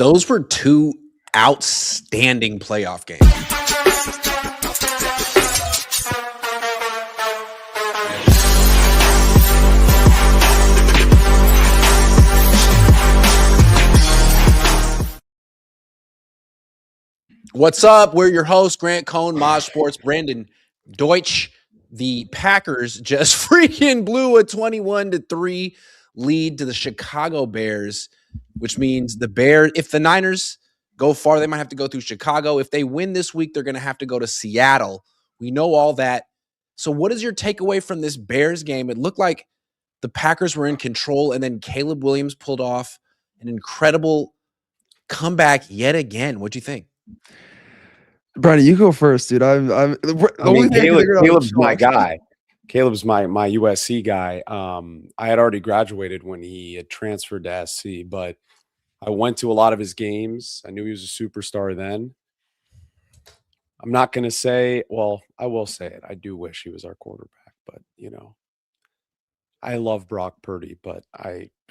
Those were two outstanding playoff games. What's up? We're your hosts, Grant Cohn, Maj Sports, Brandon Deutsch. The Packers just freaking blew a 21-3 lead to the Chicago Bears, which means the Bears, if the Niners go far, they might have to go through Chicago. If they win this week, they're going to have to go to Seattle. We know all that. So what is your takeaway from this Bears game? It looked like the Packers were in control, and then Caleb Williams pulled off an incredible comeback yet again. What'd you think? Brandon, you go first, dude. Caleb's my guy. Caleb's my USC guy. I had already graduated when he had transferred to SC, but I went to a lot of his games. I knew he was a superstar then. I'm not going to say, well, I will say it. I do wish he was our quarterback, but I love Brock Purdy, but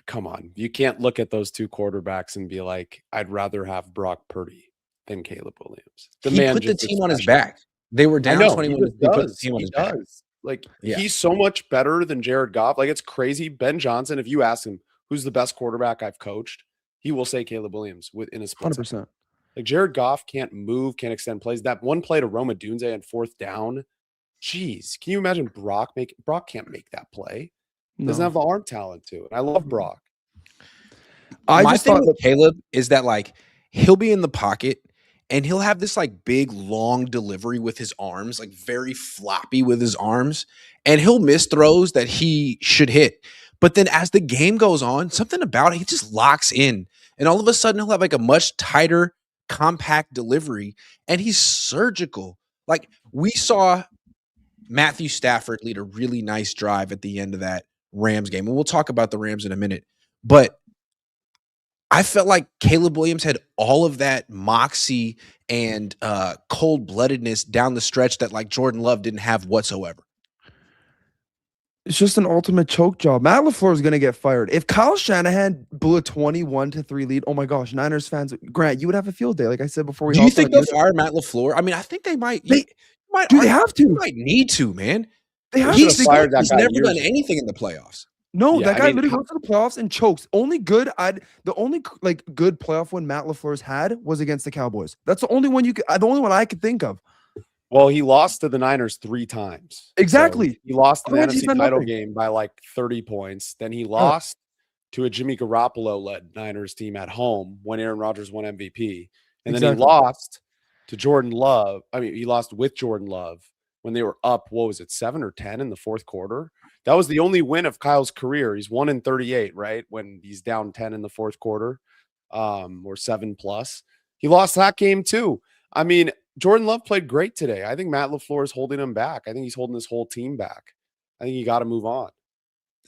come on. You can't look at those two quarterbacks and be like, I'd rather have Brock Purdy than Caleb Williams. He put the team on his back. They were down 21. He put the team on his back. Like, he's so much better than Jared Goff. Like, it's crazy. Ben Johnson, if you ask him who's the best quarterback I've coached, he will say Caleb Williams within a split 100%. second. Like, Jared Goff can't move, can't extend plays. That one play to Roma Dunze on fourth down, jeez, can you imagine Brock can't make that play. Doesn't have the arm talent to it. I love Brock. My thing with Caleb is that, like, he'll be in the pocket and he'll have this like big long delivery with his arms, like very floppy with his arms, and he'll miss throws that he should hit. But then as the game goes on, something about it, he just locks in, and all of a sudden he'll have like a much tighter, compact delivery, and he's surgical. Like, we saw Matthew Stafford lead a really nice drive at the end of that Rams game, and we'll talk about the Rams in a minute. But I felt like Caleb Williams had all of that moxie and cold-bloodedness down the stretch that like Jordan Love didn't have whatsoever. It's just an ultimate choke job. Matt LaFleur is going to get fired. If Kyle Shanahan blew a 21-3 lead, oh my gosh, Niners fans, Grant, you would have a field day. Like I said before. Do you think they'll fire Matt LaFleur? I mean, I think they might. They have to. They might need to, man. They have He's never done anything in the playoffs. No, that guy literally went to the playoffs and chokes. The only good playoff win Matt LaFleur's had was against the Cowboys. That's the only one the only one I could think of. Well, he lost to the Niners 3 times. Exactly. So he lost the NFC title game by like 30 points. Then he lost to a Jimmy Garoppolo-led Niners team at home when Aaron Rodgers won MVP. And then he lost to Jordan Love. I mean, he lost with Jordan Love when they were up, 7 or 10 in the fourth quarter. That was the only win of Kyle's career. He's 1-38, right? When he's down 10 in the fourth quarter, or 7+. He lost that game too. I mean, Jordan Love played great today. I think Matt LaFleur is holding him back. I think he's holding this whole team back. I think you got to move on.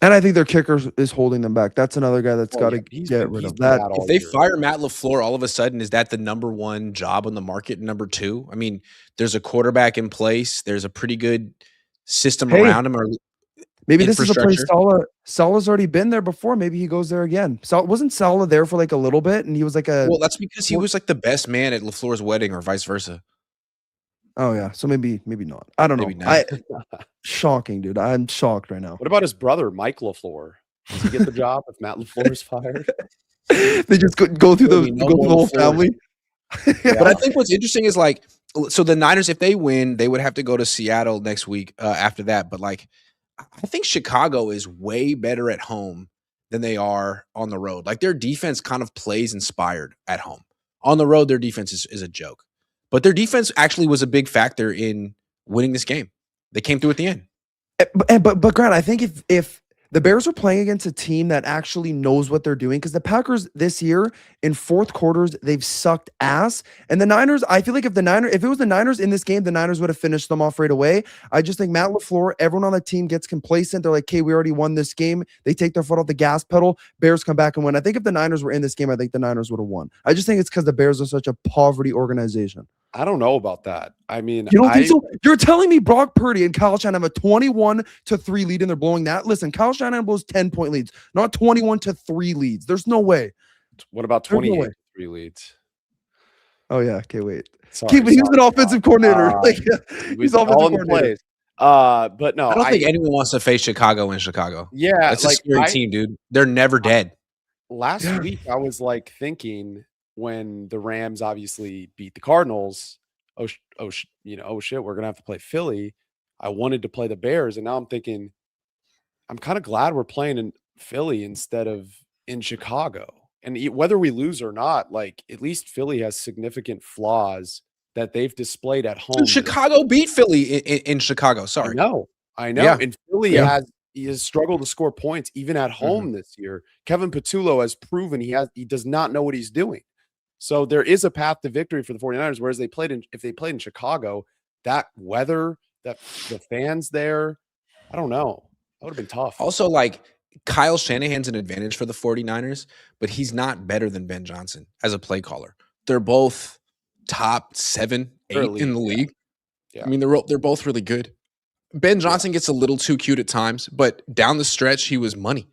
And I think their kicker is holding them back. That's another guy that's got to get rid of that. If they fire Matt LaFleur, all of a sudden, is that the number one job on the market? Number 2? I mean, there's a quarterback in place. There's a pretty good system around him. Or maybe this is a place Salah's already been there before. Maybe he goes there again. Wasn't Salah there for like a little bit? And he was like well, that's because he was like the best man at LaFleur's wedding or vice versa. Oh, yeah. So maybe not. I don't know. Shocking, dude. I'm shocked right now. What about his brother, Mike LaFleur? Does he get the job if Matt LaFleur's fired? They just go through the whole family. But I think what's interesting is like, so the Niners, if they win, they would have to go to Seattle next week after that. But like, I think Chicago is way better at home than they are on the road. Like, their defense kind of plays inspired at home. On the road, their defense is a joke. But their defense actually was a big factor in winning this game. They came through at the end. But Grant, I think if the Bears are playing against a team that actually knows what they're doing, because the Packers this year in fourth quarters, they've sucked ass. And the Niners, I feel like if it was the Niners in this game, the Niners would have finished them off right away. I just think Matt LaFleur, everyone on the team gets complacent. They're like, okay, we already won this game. They take their foot off the gas pedal. Bears come back and win. I think if the Niners were in this game, I think the Niners would have won. I just think it's because the Bears are such a poverty organization. I don't know about that. I mean, you don't think so? You're telling me Brock Purdy and Kyle Shanahan have a 21-3 lead and they're blowing that? Listen, Kyle Shanahan blows 10-point leads, not 21-3 leads. There's no way. What about 28-3? 3 leads. Oh yeah, can't wait. Sorry, He's an offensive coordinator. He's offensive coordinator. But no, I don't think anyone wants to face Chicago in Chicago. Yeah, it's a scary team, dude. They're never dead. Last week, I was thinking when the Rams obviously beat the Cardinals, shit, we're gonna have to play Philly. I wanted to play the Bears, and now I'm thinking, I'm kind of glad we're playing in Philly instead of in Chicago. And whether we lose or not, at least Philly has significant flaws that they've displayed at home. Dude, Chicago beat Philly in Chicago. Sorry. I know. Yeah. And Philly has struggled to score points even at home this year. Kevin Patullo has proven he does not know what he's doing. So there is a path to victory for the 49ers, whereas if they played in Chicago, that weather, the fans there, I don't know. That would have been tough. Also, Kyle Shanahan's an advantage for the 49ers, but he's not better than Ben Johnson as a play caller. They're both top 7, 8 in the league. Yeah. I mean, they're both really good. Ben Johnson gets a little too cute at times, but down the stretch, he was money.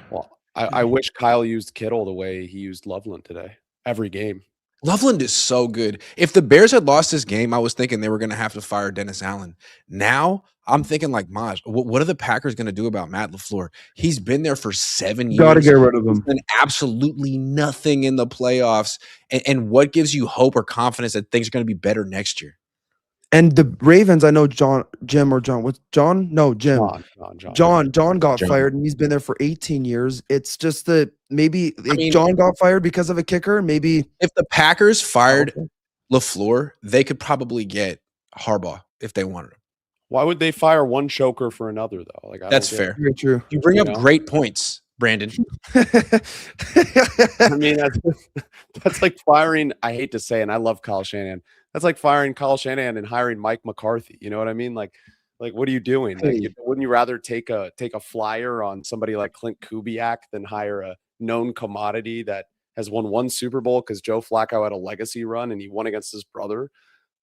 Well, I wish Kyle used Kittle the way he used Loveland today. Every game. Loveland is so good. If the Bears had lost this game, I was thinking they were going to have to fire Dennis Allen. Now, I'm thinking Maj, what are the Packers going to do about Matt LaFleur? He's been there for 7 years. Got to get rid of him. He's done absolutely nothing in the playoffs. And what gives you hope or confidence that things are going to be better next year? And the Ravens, I know John got fired, and he's been there for 18 years. It's just that maybe John got fired because of a kicker. Maybe if the Packers fired LaFleur, they could probably get Harbaugh if they wanted him. Why would they fire one choker for another, though? That's fair. Very true. You bring up great points, Brandon. I mean, that's like firing. I hate to say, and I love Kyle Shanahan. That's like firing Kyle Shanahan and hiring Mike McCarthy. You know what I mean? Like, what are you doing? Wouldn't you rather take a flyer on somebody like Clint Kubiak than hire a known commodity that has won 1 Super Bowl because Joe Flacco had a legacy run and he won against his brother?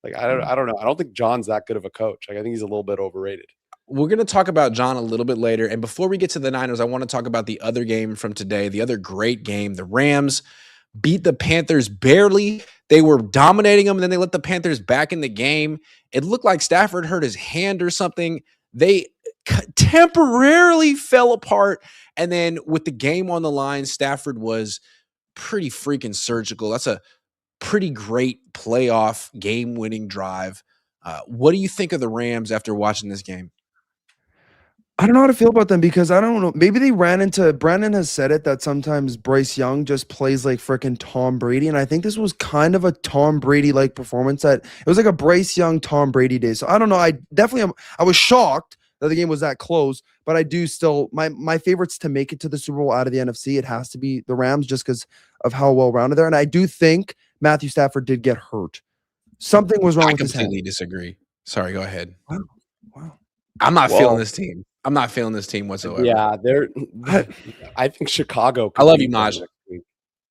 I don't know. I don't think John's that good of a coach. I think he's a little bit overrated. We're going to talk about John a little bit later. And before we get to the Niners, I want to talk about the other game from today, the other great game. The Rams beat the Panthers barely. They were dominating them, and then they let the Panthers back in the game. It looked like Stafford hurt his hand or something. They temporarily fell apart. And then with the game on the line, Stafford was pretty freaking surgical. That's a pretty great playoff game-winning drive. What do you think of the Rams after watching this game? I don't know how to feel about them because I don't know. Maybe they ran into Brandon has said it that sometimes Bryce Young just plays like freaking Tom Brady. And I think this was kind of a Tom Brady like performance it was like a Bryce Young, Tom Brady day. So I don't know. I was shocked that the game was that close, but I do still my favorites to make it to the Super Bowl out of the NFC. It has to be the Rams just because of how well rounded they are. And I do think Matthew Stafford did get hurt. Something was wrong with his hand. I completely disagree. Sorry, go ahead. Wow. I'm not feeling this team. I'm not feeling this team whatsoever. Yeah, I think Chicago. I love you, Maj.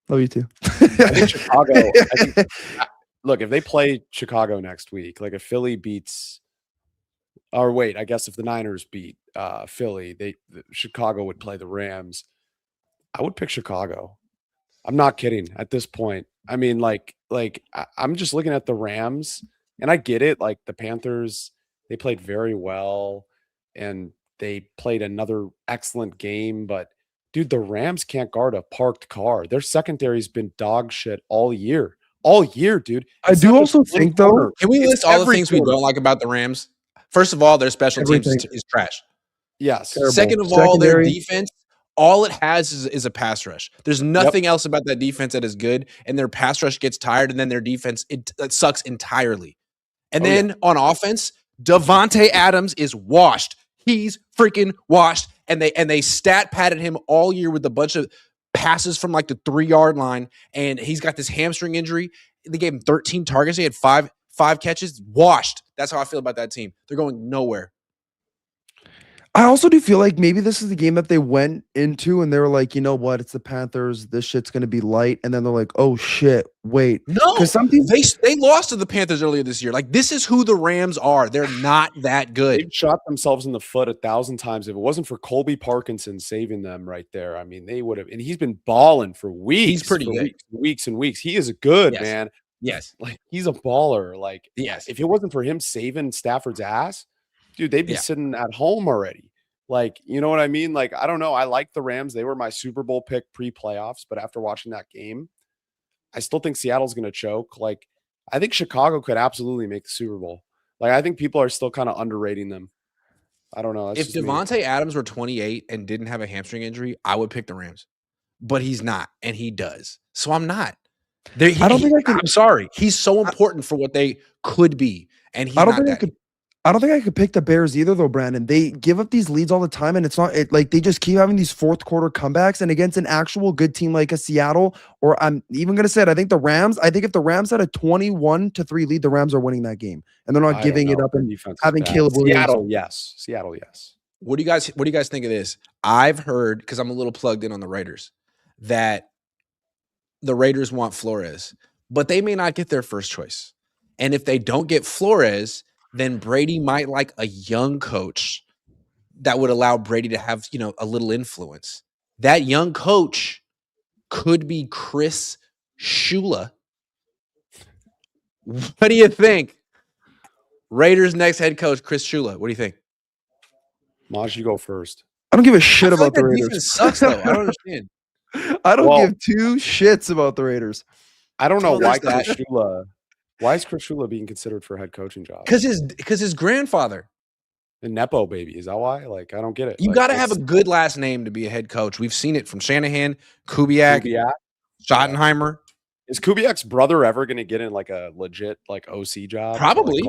Love you too. I think Chicago. Look, if they play Chicago next week, if Philly beats, or wait, I guess if the Niners beat Philly, Chicago would play the Rams. I would pick Chicago. I'm not kidding. At this point, I mean, I'm just looking at the Rams, and I get it. The Panthers, they played very well, and they played another excellent game, but dude, the Rams can't guard a parked car. Their secondary's been dog shit all year. All year, dude. I do also think, though, can we list all the things we don't like about the Rams? First of all, their special teams is trash. Yes. Terrible. Second of all, their defense, all it has is a pass rush. There's nothing else about that defense that is good, and their pass rush gets tired, and then their defense, it sucks entirely. And then on offense, Devontae Adams is washed. He's freaking washed, and they stat padded him all year with a bunch of passes from the 3-yard line, and he's got this hamstring injury. They gave him 13 targets. He had five catches. Washed. That's how I feel about that team. They're going nowhere. I also do feel like maybe this is the game that they went into and they were like, you know what, it's the Panthers. This shit's gonna be light, and then they're like, oh shit, wait, No, because some people they lost to the Panthers earlier this year. Like this is who the Rams are. They're not that good. They've shot themselves in the foot 1,000 times. If it wasn't for Colby Parkinson saving them right there, I mean, they would have. And he's been balling for weeks. He's pretty good. Weeks and weeks. He is good, Yes. man. Yes, Like he's a baller. Like yes. if it wasn't for him saving Stafford's ass, dude, they'd be sitting at home already. Like, you know what I mean? Like, I don't know. I like the Rams. They were my Super Bowl pick pre-playoffs, but after watching that game, I still think Seattle's going to choke. Like, I think Chicago could absolutely make the Super Bowl. Like, I think people are still kind of underrating them. I don't know. If Devontae Adams were 28 and didn't have a hamstring injury, I would pick the Rams. But he's not, and he does. So I'm not. I'm sorry. He's so important for what they could be, and he's not that. I don't think I could pick the Bears either, though, Brandon. They give up these leads all the time, and it's not like they just keep having these fourth quarter comebacks. And against an actual good team like a Seattle, or I'm even going to say it, I think the Rams. I think if the Rams had a 21-3 lead, the Rams are winning that game, and they're not giving it up and having Caleb Williams. Seattle, yes. What do you guys think of this? I've heard, because I'm a little plugged in on the Raiders, that the Raiders want Flores, but they may not get their first choice. And if they don't get Flores, then Brady might like a young coach that would allow Brady to have, a little influence. That young coach could be Chris Shula. What do you think? Raiders' next head coach, Chris Shula. What do you think? Maj, you go first. I don't give a shit about the Raiders. Defense sucks, though. I don't understand. I don't give two shits about the Raiders. I don't know why Chris Shula. Why is Chris Shula being considered for a head coaching job? Because his grandfather. The Nepo baby. Is that why? Like, I don't get it. You got to have a good last name to be a head coach. We've seen it from Shanahan, Kubiak. Schottenheimer. Is Kubiak's brother ever going to get in like a legit like OC job? Probably.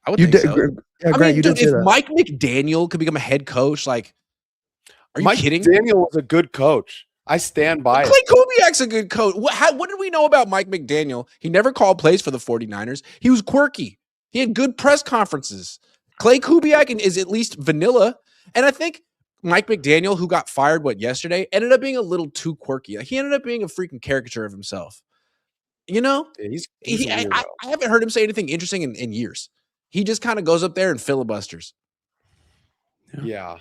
I would think so. If Mike McDaniel could become a head coach, like, are you kidding? Mike McDaniel was a good coach. I stand by it. Clay Kubiak's a good coach. What did we know about Mike McDaniel? He never called plays for the 49ers. He was quirky. He had good press conferences. Clay Kubiak is at least vanilla. And I think Mike McDaniel, who got fired, yesterday, ended up being a little too quirky. Like, he ended up being a freaking caricature of himself. Yeah, I haven't heard him say anything interesting in years. He just kind of goes up there and filibusters. Yeah.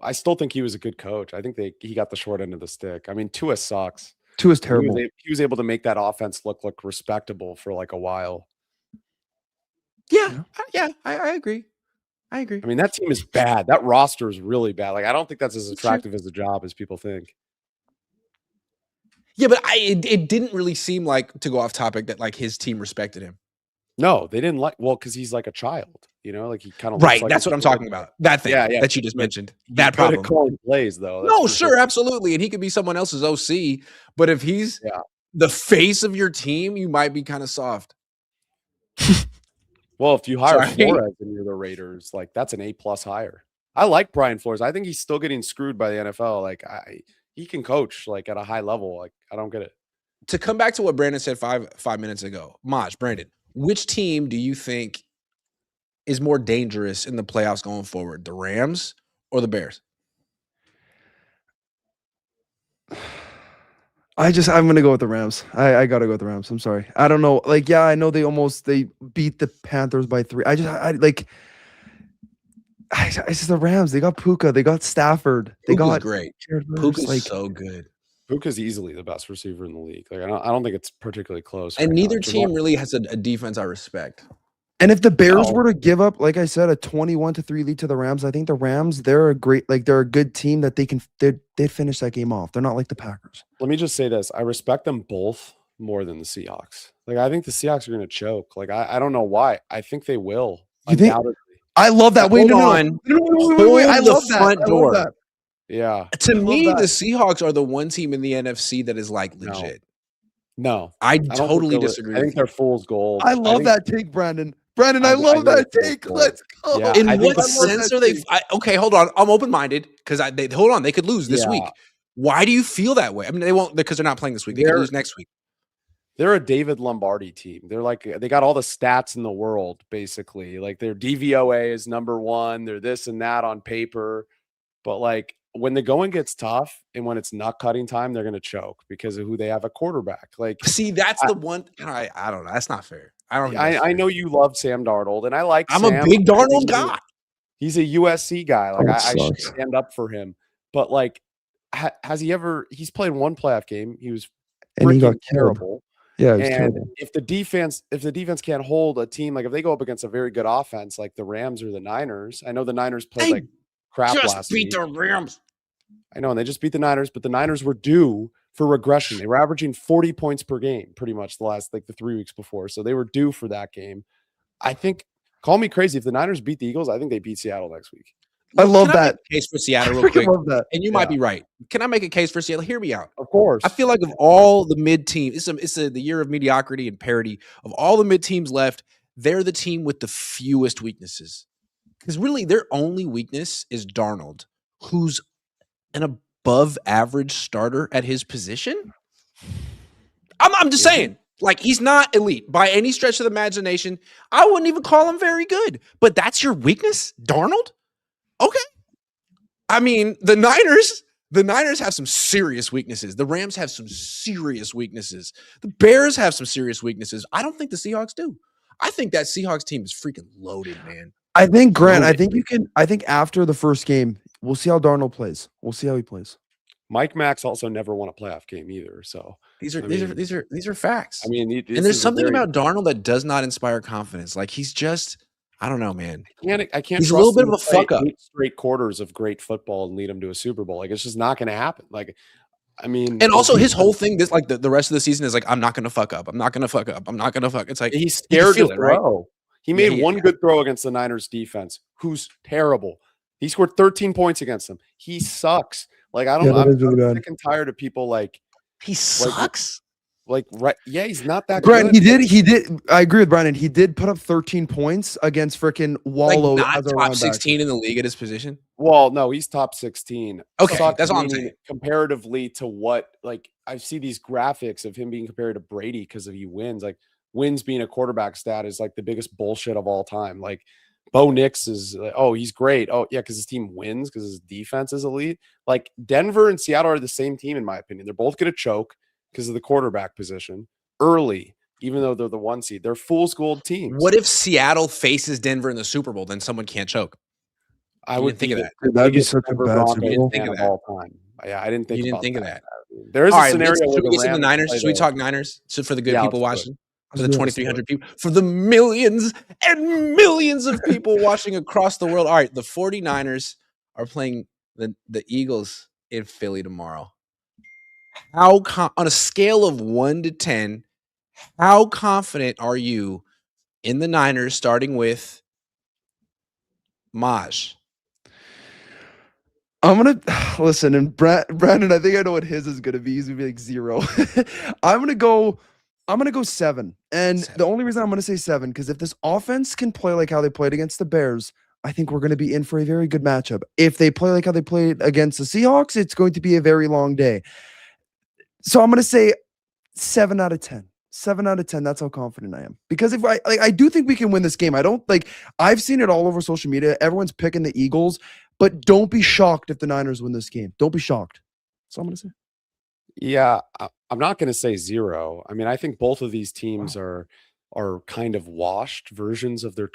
I still think he was a good coach. I think he got the short end of the stick. I mean, Tua sucks. Tua's terrible. He was able to make that offense look respectable for like a while. Yeah, I agree. I mean, that team is bad. That roster is really bad. Like, I don't think that's as attractive as a job as people think. Yeah, but it didn't really seem like, to go off topic, that like his team respected him. No, they didn't because he's like a child, like he kind of right. That's what I'm talking about. That thing that you just mentioned. That problem. Calling plays though. No, sure, absolutely, and he could be someone else's OC. But if he's the face of your team, you might be kind of soft. Well, if you hire Flores and you're the Raiders, like that's an A+ hire. I like Brian Flores. I think he's still getting screwed by the NFL. Like he can coach like at a high level. Like I don't get it. To come back to what Brandon said five minutes ago, Brandon, which team do you think is more dangerous in the playoffs going forward, the Rams or the Bears? I'm going to go with the Rams. I got to go with the Rams. I'm sorry. I don't know. Like, yeah, I know they beat the Panthers by 3. It's just the Rams. They got Puka. They got Stafford. They got great. Puka's so good. Puka's easily the best receiver in the league. Like, I don't think it's particularly close. And neither team really has a defense I respect. And if the Bears were to give up, like I said, a 21-3 lead to the Rams, I think the Rams, they're a good team that they'd finish that game off. They're not like the Packers. Let me just say this. I respect them both more than the Seahawks. Like, I think the Seahawks are going to choke. Like, I don't know why. I think they will. You think? I love that. Wait, no. I love that. Front door. That. Yeah. To me, the Seahawks are the one team in the NFC that is like legit. No. I totally disagree. I think they're fool's gold. I love that take, Brandon. I love that take. Let's go. Yeah, in what sense are they? Okay, hold on. I'm open-minded because hold on. They could lose this week. Why do you feel that way? I mean, they won't because they're not playing this week. They could lose next week. they're a David Lombardi team. They're like, they got all the stats in the world, basically. Like their DVOA is number 1. They're this and that on paper. But like when the going gets tough and when it's nut cutting time, they're going to choke because of who they have a quarterback. Like, see, that's the one. I don't know. That's not fair. I know you love Sam Darnold, and I like I'm Sam. a big Darnold guy. He's a USC guy. Like I should sucks. stand up for him. But like, has he ever? He's played one playoff game. He was And he got terrible. Yeah, it was And terrible. if the defense can't hold a team, like if they go up against a very good offense, like the Rams or the Niners, I know the Niners played like crap last week. The Rams. I know, and they just beat the Niners, but the Niners were due for regression. They were averaging 40 points per game pretty much the 3 weeks before. So they were due for that game. I think, call me crazy, if the Niners beat the Eagles, I think they beat Seattle next week. I love that. Make a case for Seattle real quick. Love that. And you might be right. Can I make a case for Seattle? Hear me out. Of course. I feel like of all the mid teams, it's the year of mediocrity and parity. Of all the mid teams left, they're the team with the fewest weaknesses. Because really, their only weakness is Darnold, who's an above average starter at his position. I'm just saying, like, he's not elite by any stretch of the imagination. I wouldn't even call him very good. But that's your weakness, Darnold? Okay. I mean, the Niners have some serious weaknesses. The Rams have some serious weaknesses. The Bears have some serious weaknesses. I don't think the Seahawks do. I think that Seahawks team is freaking loaded, man. I think, Grant, I think after the first game, we'll see how Darnold plays. We'll see how he plays. Mike Max also never won a playoff game either. So these are facts. I mean, and there's something about Darnold that does not inspire confidence. Like he's just, I don't know, man. I can't. He's a little bit of a fuck up. 8 straight quarters of great football and lead him to a Super Bowl. Like it's just not going to happen. Like, I mean, and also his whole thing, this like the rest of the season is like, I'm not going to fuck up. I'm not going to fuck up. I'm not going to fuck. It's like he's scared to throw. Right? He made one good throw against the Niners defense, who's terrible. He scored 13 points against them. He sucks. Like I don't know. I'm sick and tired of people like he sucks. Like right, yeah, he's not that Brandon, good. He did. I agree with Brandon. He did put up 13 points against freaking Wallow. Like not top 16 in the league at his position. Well, no, he's top 16. Okay, that's all I'm saying. Comparatively to what, like I see these graphics of him being compared to Brady because he wins. Like wins being a quarterback stat is like the biggest bullshit of all time. Like Bo Nix is, he's great. Oh yeah, because his team wins because his defense is elite. Like Denver and Seattle are the same team in my opinion. They're both going to choke because of the quarterback position early, even though they're the 1 seed. They're fool's gold teams. What if Seattle faces Denver in the Super Bowl? Then someone can't choke. I would think of that. That'd be such a bad Super Bowl. Of all time. Yeah, I didn't think. You didn't think of that. There is a scenario where we get to the Niners. Should we talk Niners? So for the good people watching, for the 2,300 people, for the millions and millions of people watching across the world. All right, the 49ers are playing the Eagles in Philly tomorrow. On a scale of 1 to 10, how confident are you in the Niners, starting with Maj? I'm gonna listen, and Brandon, I think I know what his is gonna be. He's gonna be like 0. I'm gonna go 7. And the only reason I'm gonna say 7, because if this offense can play like how they played against the Bears, I think we're gonna be in for a very good matchup. If they play like how they played against the Seahawks, it's going to be a very long day. So I'm gonna say 7 out of 10. 7 out of 10. That's how confident I am. Because if I do think we can win this game. I've seen it all over social media. Everyone's picking the Eagles, but don't be shocked if the Niners win this game. Don't be shocked. That's all I'm gonna say. Yeah, I'm not gonna say 0. I mean, I think both of these teams are kind of washed versions of their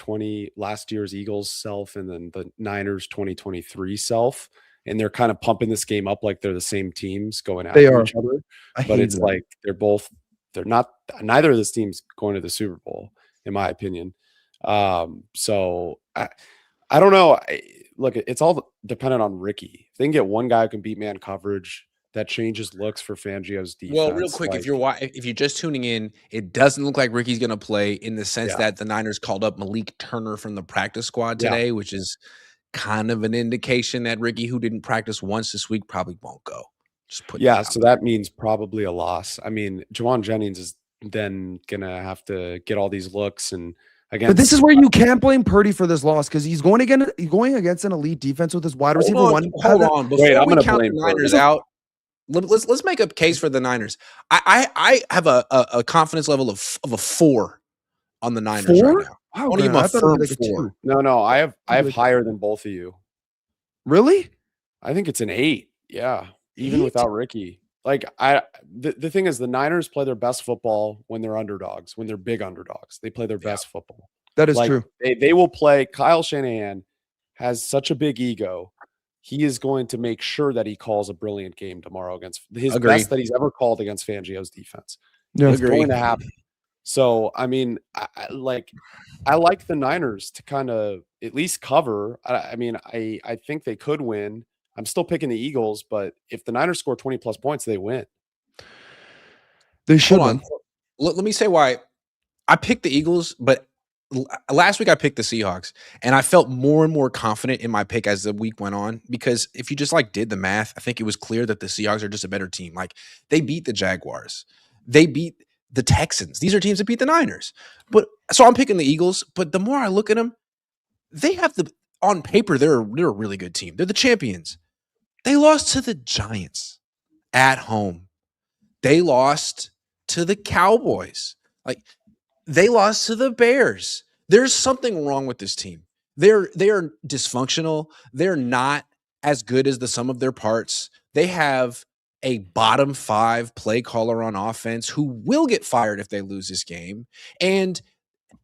last year's Eagles self and then the Niners 2023 self. And they're kind of pumping this game up like they're the same teams going after each other. But it's like neither of these teams going to the Super Bowl, in my opinion. So I don't know. Look, it's all dependent on Ricky. If they can get one guy who can beat man coverage, that changes looks for Fangio's defense. Well, real quick, if you're just tuning in, it doesn't look like Ricky's going to play in the sense that the Niners called up Malik Turner from the practice squad today, which is kind of an indication that Ricky, who didn't practice once this week, probably won't go. So that means probably a loss. I mean, Juwan Jennings is then gonna have to get all these looks, and again, but this is where you can't blame Purdy for this loss because he's going against an elite defense with his wide receiver one. Hold on, before we count the Niners out, let's make a case for the Niners. I have a confidence level of a 4 on the Niners right now. Wow, I want to give them a firm 4. No, I have higher than both of you. Really? I think it's an 8. Yeah, even 8? without Ricky. Like the thing is, the Niners play their best football when they're underdogs, when they're big underdogs. They play their best football. That is true. They will play. Kyle Shanahan has such a big ego. He is going to make sure that he calls a brilliant game tomorrow against his best that he's ever called against Fangio's defense. Yeah, it's going to happen. So, I mean, I like the Niners to kind of at least cover. I mean, I think they could win. I'm still picking the Eagles, but if the Niners score 20 plus points, they win. They should win. Let me say why I picked the Eagles, but last week I picked the Seahawks, and I felt more and more confident in my pick as the week went on, because if you just like did the math, I think it was clear that the Seahawks are just a better team. Like, they beat the Jaguars. They beat the Texans. These are teams that beat the Niners. But so I'm picking the Eagles, but the more I look at them, they have on paper, they're a really good team. They're the champions. They lost to the Giants at home. They lost to the Cowboys. Like, they lost to the Bears. There's something wrong with this team. They are dysfunctional. They're not as good as the sum of their parts. They have a bottom 5 play caller on offense who will get fired if they lose this game. And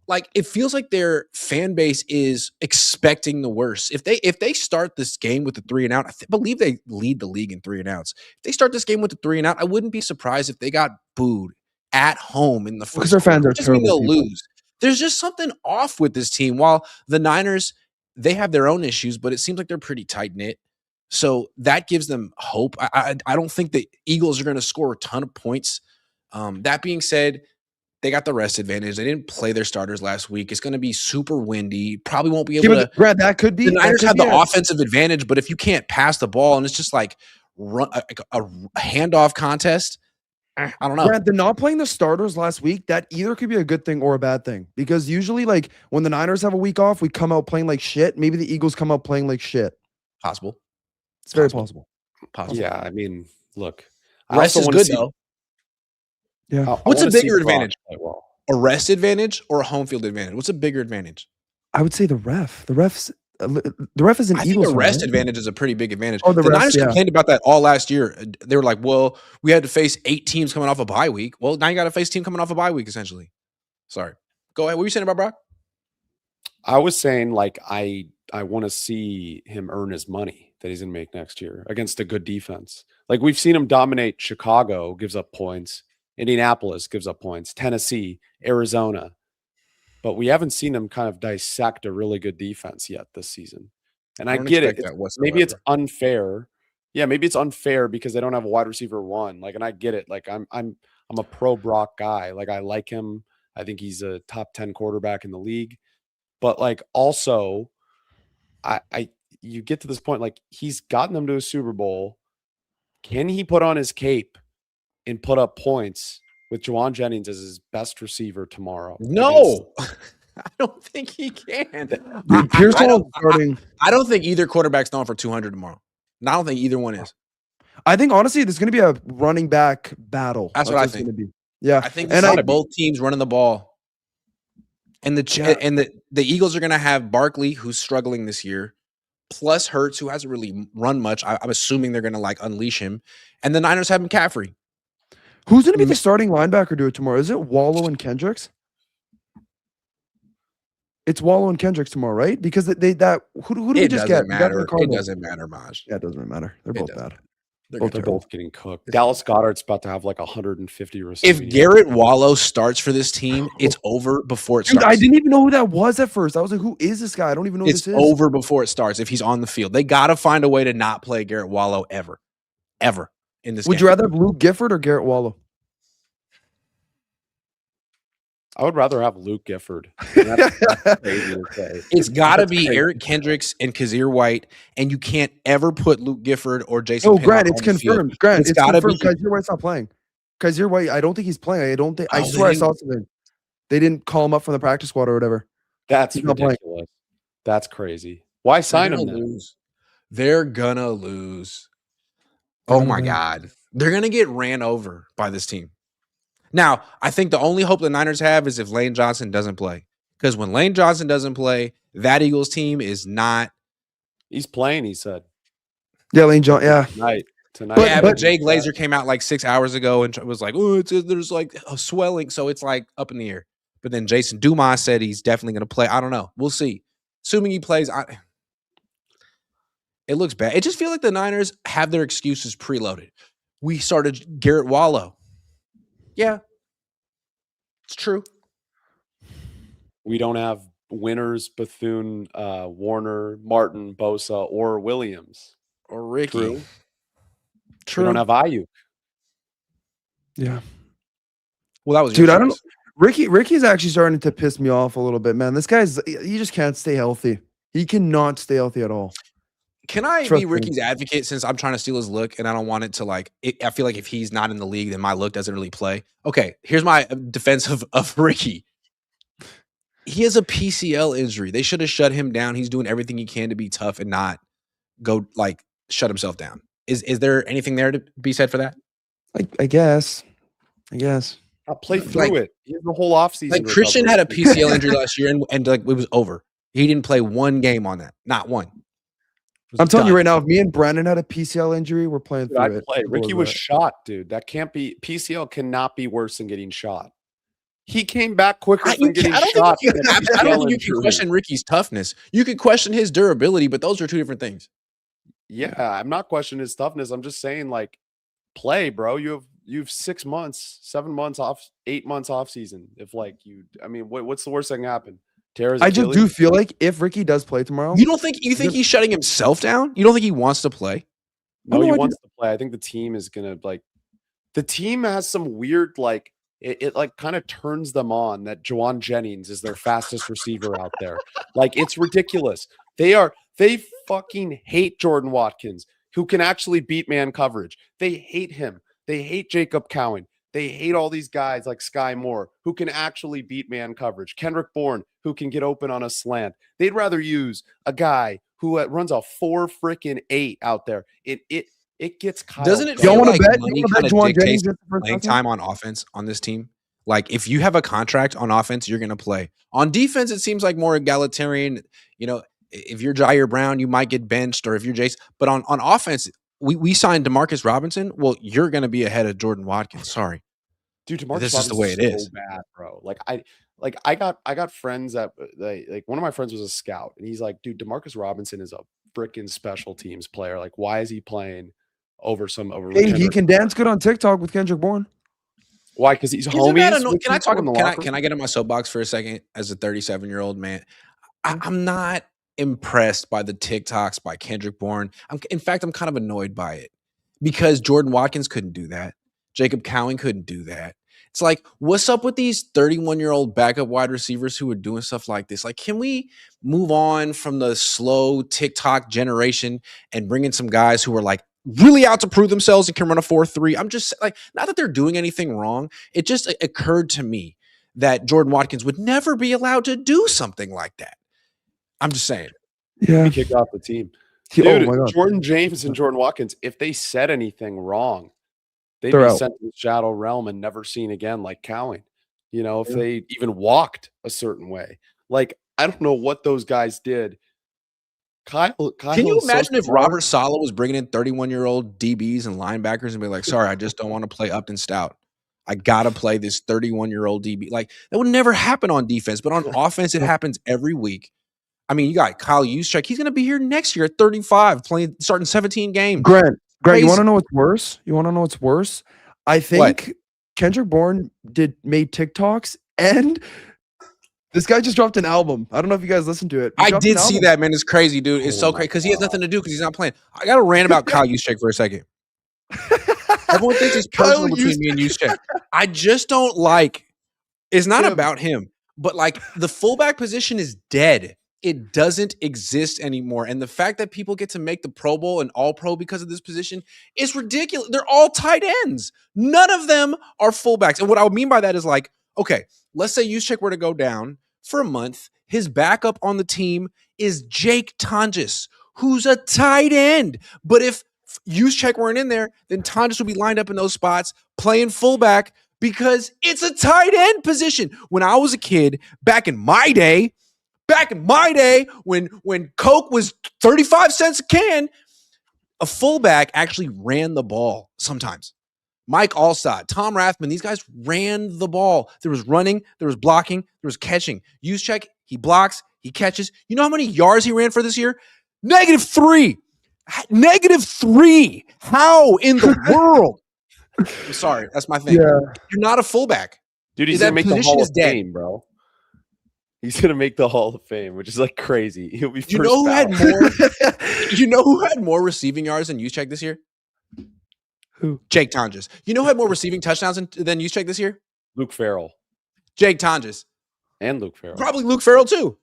like, it feels like their fan base is expecting the worst. If they start this game with the 3 and out, I believe they lead the league in 3 and outs. If they start this game with the 3 and out, I wouldn't be surprised if they got booed at home in the first. Because their fans are terrible. They'll lose. There's just something off with this team. While the Niners, they have their own issues, but it seems like they're pretty tight knit. So that gives them hope. I don't think the Eagles are going to score a ton of points. That being said, they got the rest advantage. They didn't play their starters last week. It's going to be super windy. Probably won't be able to. Brad, that could be. The Niners have the offensive advantage, but if you can't pass the ball and it's just like a handoff contest, I don't know. Brad, they're not playing the starters last week. That either could be a good thing or a bad thing, because usually, like, when the Niners have a week off, we come out playing like shit. Maybe the Eagles come out playing like shit. Possible. It's very possible. Yeah, I mean, look, rest is good though. Yeah. What's a bigger advantage? A rest advantage or a home field advantage? What's a bigger advantage? I would say the ref. The ref is an I Eagles. think the rest advantage is a pretty big advantage. Oh, the Niners complained about that all last year. They were like, well, we had to face 8 teams coming off a bye week. Well, now you got to face a team coming off a bye week, essentially. Sorry. Go ahead. What were you saying about Brock? I was saying, like, I want to see him earn his money that he's going to make next year against a good defense. Like, we've seen him dominate. Chicago gives up points. Indianapolis gives up points. Tennessee, Arizona. But we haven't seen him kind of dissect a really good defense yet this season. And I get it. Maybe it's unfair. Yeah, maybe it's unfair because they don't have a wide receiver 1. Like, and I get it. Like, I'm a pro Brock guy. Like, I like him. I think he's a top 10 quarterback in the league. But, like, also, you get to this point, like, he's gotten them to a Super Bowl. Can he put on his cape and put up points with Juwan Jennings as his best receiver tomorrow? No, I don't think he can. I don't think either quarterback's going for 200 tomorrow. I don't think either one is. I think, honestly, there's going to be a running back battle. That's what I think. Yeah, I think both teams running the ball, and the Eagles are going to have Barkley, who's struggling this year, plus Hurts, who hasn't really run much. I'm assuming they're going to like unleash him, and the Niners have McCaffrey. Who's going to be the starting linebacker do it tomorrow? Is it Wallow and Kendricks? It's Wallow and Kendricks tomorrow, right? Because who do we just get? It doesn't matter, Maj. Yeah, it doesn't matter. They're both bad. They're both getting cooked. Dallas Goedert's about to have like 150 receiving. If Garrett Wallow starts for this team, it's over before it starts. I didn't even know who that was at first. I was like, who is this guy? I don't even know who this is. It's over before it starts if he's on the field. They got to find a way to not play Garrett Wallow ever in this game. Would you rather have Luke Gifford or Garrett Wallow? I would rather have Luke Gifford. That's crazy to say. It's got to be Eric Kendricks and Kazir White, and you can't ever put Luke Gifford or Jason. Oh, Grant, it's confirmed. Grant, it's got to be. Kazir White's not playing. Kazir White, I don't think he's playing. I swear I saw something. They didn't call him up from the practice squad or whatever. That's ridiculous. That's crazy. Why sign him then? They're gonna lose. Oh my God. They're going to get ran over by this team. Now, I think the only hope the Niners have is if Lane Johnson doesn't play. Because when Lane Johnson doesn't play, that Eagles team is not. He's playing, he said. Yeah, Lane Johnson. Yeah. Tonight. But Jay Glazer came out like 6 hours ago and was like, oh, there's like a swelling. So it's like up in the air. But then Jason Dumas said he's definitely going to play. I don't know. We'll see. Assuming he plays, it looks bad. It just feels like the Niners have their excuses preloaded. We started Garrett Wallow. Yeah, it's true. We don't have Winners, Bethune, Warner, Martin, Bosa, or Williams. Or Ricky. True. We don't have Ayuk. Yeah. Well, that was dude. I don't know. Ricky's actually starting to piss me off a little bit, man. This he just can't stay healthy. He cannot stay healthy at all. Can I be Ricky's advocate since I'm trying to steal his look and I don't want it to I feel like if he's not in the league, then my look doesn't really play. Okay, here's my defense of Ricky. He has a PCL injury. They should have shut him down. He's doing everything he can to be tough and not go shut himself down. Is there anything there to be said for that? I guess. I'll play through it. He has the whole offseason. Christian had a PCL injury last year and it was over. He didn't play one game on that. Not one. I'm telling you right now, if me and Brandon had a PCL injury, we're playing through it. Ricky was shot, dude. That can't be. PCL cannot be worse than getting shot. He came back quicker than getting shot. I don't think you can question Ricky's toughness. You can question his durability, but those are two different things. Yeah, I'm not questioning his toughness. I'm just saying, play, bro. You have 6 months, 7 months off, 8 months off season. If what's the worst that can happen? I just do feel like if Ricky does play tomorrow, you think he's shutting himself down? You don't think he wants to play? No, he wants to play. I think the team is gonna the team has some weird it kind of turns them on that Juwan Jennings is their fastest receiver out there. It's ridiculous. They fucking hate Jordan Watkins, who can actually beat man coverage. They hate him. They hate Jacob Cowan. They hate all these guys like Sky Moore, who can actually beat man coverage. Kendrick Bourne, who can get open on a slant. They'd rather use a guy who runs a 4-8 out there. It gets Kyle. Doesn't it feel like money kind of dictates playing time on offense on this team? If you have a contract on offense, you're going to play. On defense, it seems like more egalitarian. If you're Jair Brown, you might get benched, or if you're Jace. But on offense, we signed DeMarcus Robinson. Well, you're going to be ahead of Jordan Watkins. Sorry, dude. DeMarcus this is the way it is. So bad, bro. I got friends that one of my friends was a scout, and he's like, dude, DeMarcus Robinson is a freaking special teams player. Why is he playing over? Hey, he can dance good on TikTok with Kendrick Bourne. Why? Because he's homies. Can I get in my soapbox for a second? As a 37-year-old man, I'm not impressed by the TikToks by Kendrick Bourne. In fact, I'm kind of annoyed by it because Jordan Watkins couldn't do that. Jacob Cowan couldn't do that. It's what's up with these 31-year-old backup wide receivers who are doing stuff like this? Can we move on from the slow TikTok generation and bring in some guys who are really out to prove themselves and can run a 4.3? I'm just not that they're doing anything wrong. It just occurred to me that Jordan Watkins would never be allowed to do something like that. I'm just saying. Yeah. He kicked off the team. Dude, Jordan James and Jordan Watkins, if they said anything wrong, they'd be sent to the shadow realm and never seen again, like Cowan. If they even walked a certain way. I don't know what those guys did. Kyle can you imagine if Robert Saleh was bringing in 31-year-old DBs and linebackers and be like, sorry, I just don't want to play Upton Stout. I got to play this 31-year-old DB. That would never happen on defense, but on offense, it happens every week. I mean, you got Kyle Juszczyk. He's going to be here next year at 35, starting 17 games. Grant, you want to know what's worse? I think Kendrick Bourne made TikToks, and this guy just dropped an album. I don't know if you guys listened to it. I did see that, man. It's crazy, dude. It's so crazy because he has nothing to do because he's not playing. I got to rant about Kyle Juszczyk for a second. Everyone thinks it's personal between me and Juszczyk. I just don't it's not about him, but the fullback position is dead. It doesn't exist anymore. And the fact that people get to make the Pro Bowl and All-Pro because of this position is ridiculous. They're all tight ends. None of them are fullbacks. And what I mean by that is okay, let's say Juszczyk were to go down for a month. His backup on the team is Jake Tonjes, who's a tight end. But if Juszczyk weren't in there, then Tonjes would be lined up in those spots playing fullback because it's a tight end position. When I was a kid, back in my day, when Coke was 35 cents a can, a fullback actually ran the ball sometimes. Mike Alstott, Tom Rathman, these guys ran the ball. There was running, there was blocking, there was catching. Juszczyk, he blocks, he catches. You know how many yards he ran for this year? -3. -3. How in the world? I'm sorry. That's my thing. Yeah. You're not a fullback. Dude, he's going to make the Hall of Fame, bro. He's going to make the Hall of Fame, which is like crazy. He'll be first. You know who had more receiving yards than Juszczyk this year? Who? Jake Tonjes. You know who had more receiving touchdowns than Juszczyk this year? Luke Farrell. Jake Tonjes. And Luke Farrell. Probably Luke Farrell too.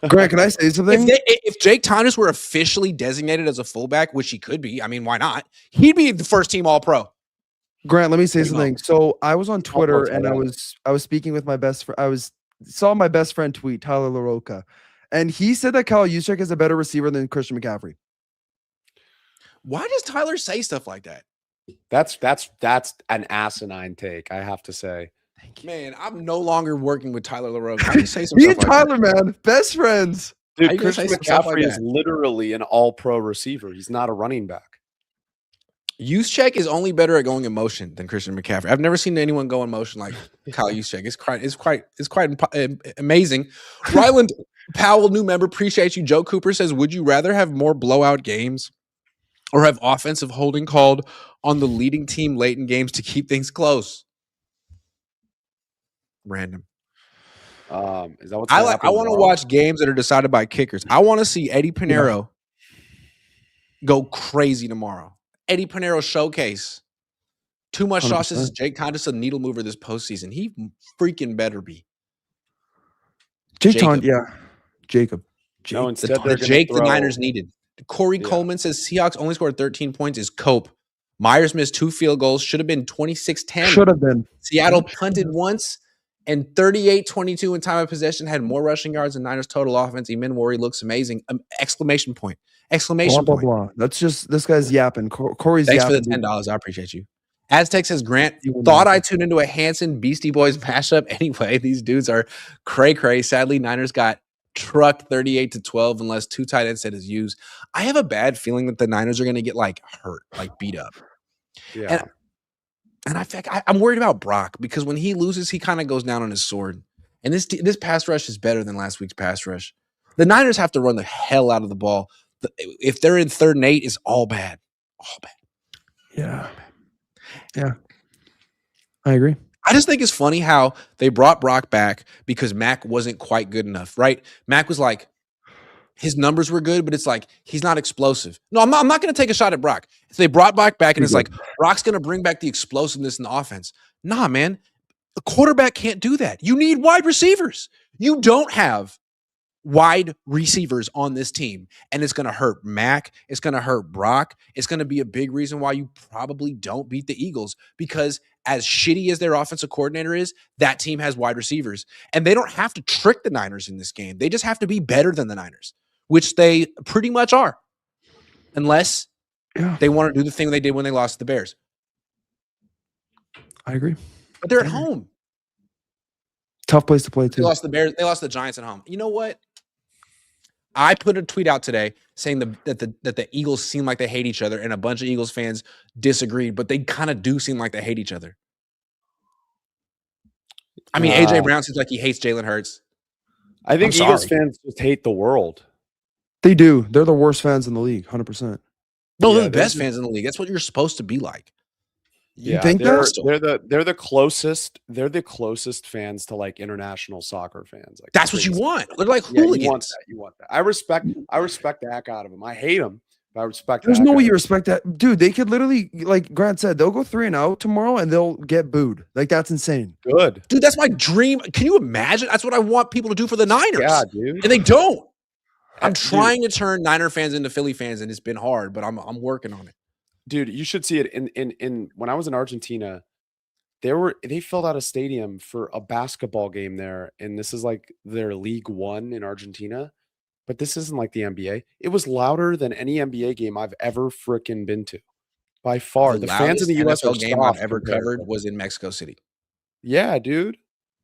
Grant, can I say something? If Jake Tonjes were officially designated as a fullback, which he could be, I mean, why not? He'd be the first team All-Pro. Grant, let me say something. So I was on Twitter and I was speaking with my best friend. Saw my best friend tweet, Tyler LaRocca, and he said that Kyle Juszczyk is a better receiver than Christian McCaffrey. Why does Tyler say stuff like that? That's an asinine take, I have to say. Man, I'm no longer working with Tyler LaRocca. How do you say some Me stuff and Tyler, man, best friends. Dude, Christian McCaffrey is literally an all-pro receiver. He's not a running back. Juszczyk is only better at going in motion than Christian McCaffrey. I've never seen anyone go in motion like Kyle Juszczyk. It's quite amazing. Ryland Powell, new member, appreciate you. Joe Cooper says, would you rather have more blowout games or have offensive holding called on the leading team late in games to keep things close? Random. Is that what's I want to watch games that are decided by kickers. I want to see Eddie Pinheiro go crazy tomorrow. Eddie Pinheiro showcase. Too much sauce. Is Jake Tonjes a needle mover this postseason? He freaking better be. Jacob. No, instead the Jake the Niners needed. Corey Coleman says Seahawks only scored 13 points is Cope. Myers missed 2 field goals. Should have been 26-10. Should have been. Seattle punted once and 38-22 in time of possession. Had more rushing yards than Niners total offense. Emin Worry looks amazing. Exclamation point. Exclamation point. Blah, blah, blah. That's just this guy's yapping. Corey's Thanks yapping. for the $10. I appreciate you. Aztec says Grant thought I tuned into a Hanson Beastie Boys mashup. Anyway, these dudes are cray. Sadly, Niners got trucked 38-12 unless 2 tight ends set is used. I have a bad feeling that the Niners are going to get like hurt, like beat up. Yeah. And I'm worried about Brock because when he loses, he kind of goes down on his sword. And this pass rush is better than last week's pass rush. The Niners have to run the hell out of the ball. If they're in 3rd and 8, it's all bad. All bad. Yeah. I agree. I just think it's funny how they brought Brock back because Mac wasn't quite good enough, right? Mac was like, his numbers were good, but it's like, he's not explosive. No, I'm not going to take a shot at Brock. So they brought Brock back, and it's like, Brock's going to bring back the explosiveness in the offense. Nah, man. A quarterback can't do that. You need wide receivers. You don't have wide receivers on this team, and it's going to hurt Mac. It's going to hurt Brock. It's going to be a big reason why you probably don't beat the Eagles because as shitty as their offensive coordinator is, that team has wide receivers, and they don't have to trick the Niners in this game. They just have to be better than the Niners, which they pretty much are, unless they want to do the thing they did when they lost to the Bears. I agree. But they're at home. Tough place to play, too. They lost the Bears. They lost the Giants at home. You know what? I put a tweet out today saying that the Eagles seem like they hate each other, and a bunch of Eagles fans disagreed, but they kind of do seem like they hate each other. I mean, A.J. Brown seems like he hates Jalen Hurts. I think Eagles fans just hate the world. They do. They're the worst fans in the league, 100%. No, they're the best fans in the league. That's what you're supposed to be like. You think they're the closest. They're the closest fans to like international soccer fans. Like that's what you want. They're like hooligans. You want that. I respect the heck out of them. I hate them, but I respect. There's no way you respect that, dude. They could literally, like Grant said, they'll go 3-0 tomorrow and they'll get booed. Like that's insane. Good, dude. That's my dream. Can you imagine? That's what I want people to do for the Niners. Yeah, dude. And they don't. I'm trying to turn Niner fans into Philly fans, and it's been hard, but I'm working on it. Dude, you should see it in when I was in Argentina, they filled out a stadium for a basketball game there, and this is like their League One in Argentina, but this isn't like the NBA. It was louder than any NBA game I've ever freaking been to. By far. The fans in the US NFL are game I've ever covered was in Mexico City. Yeah, dude.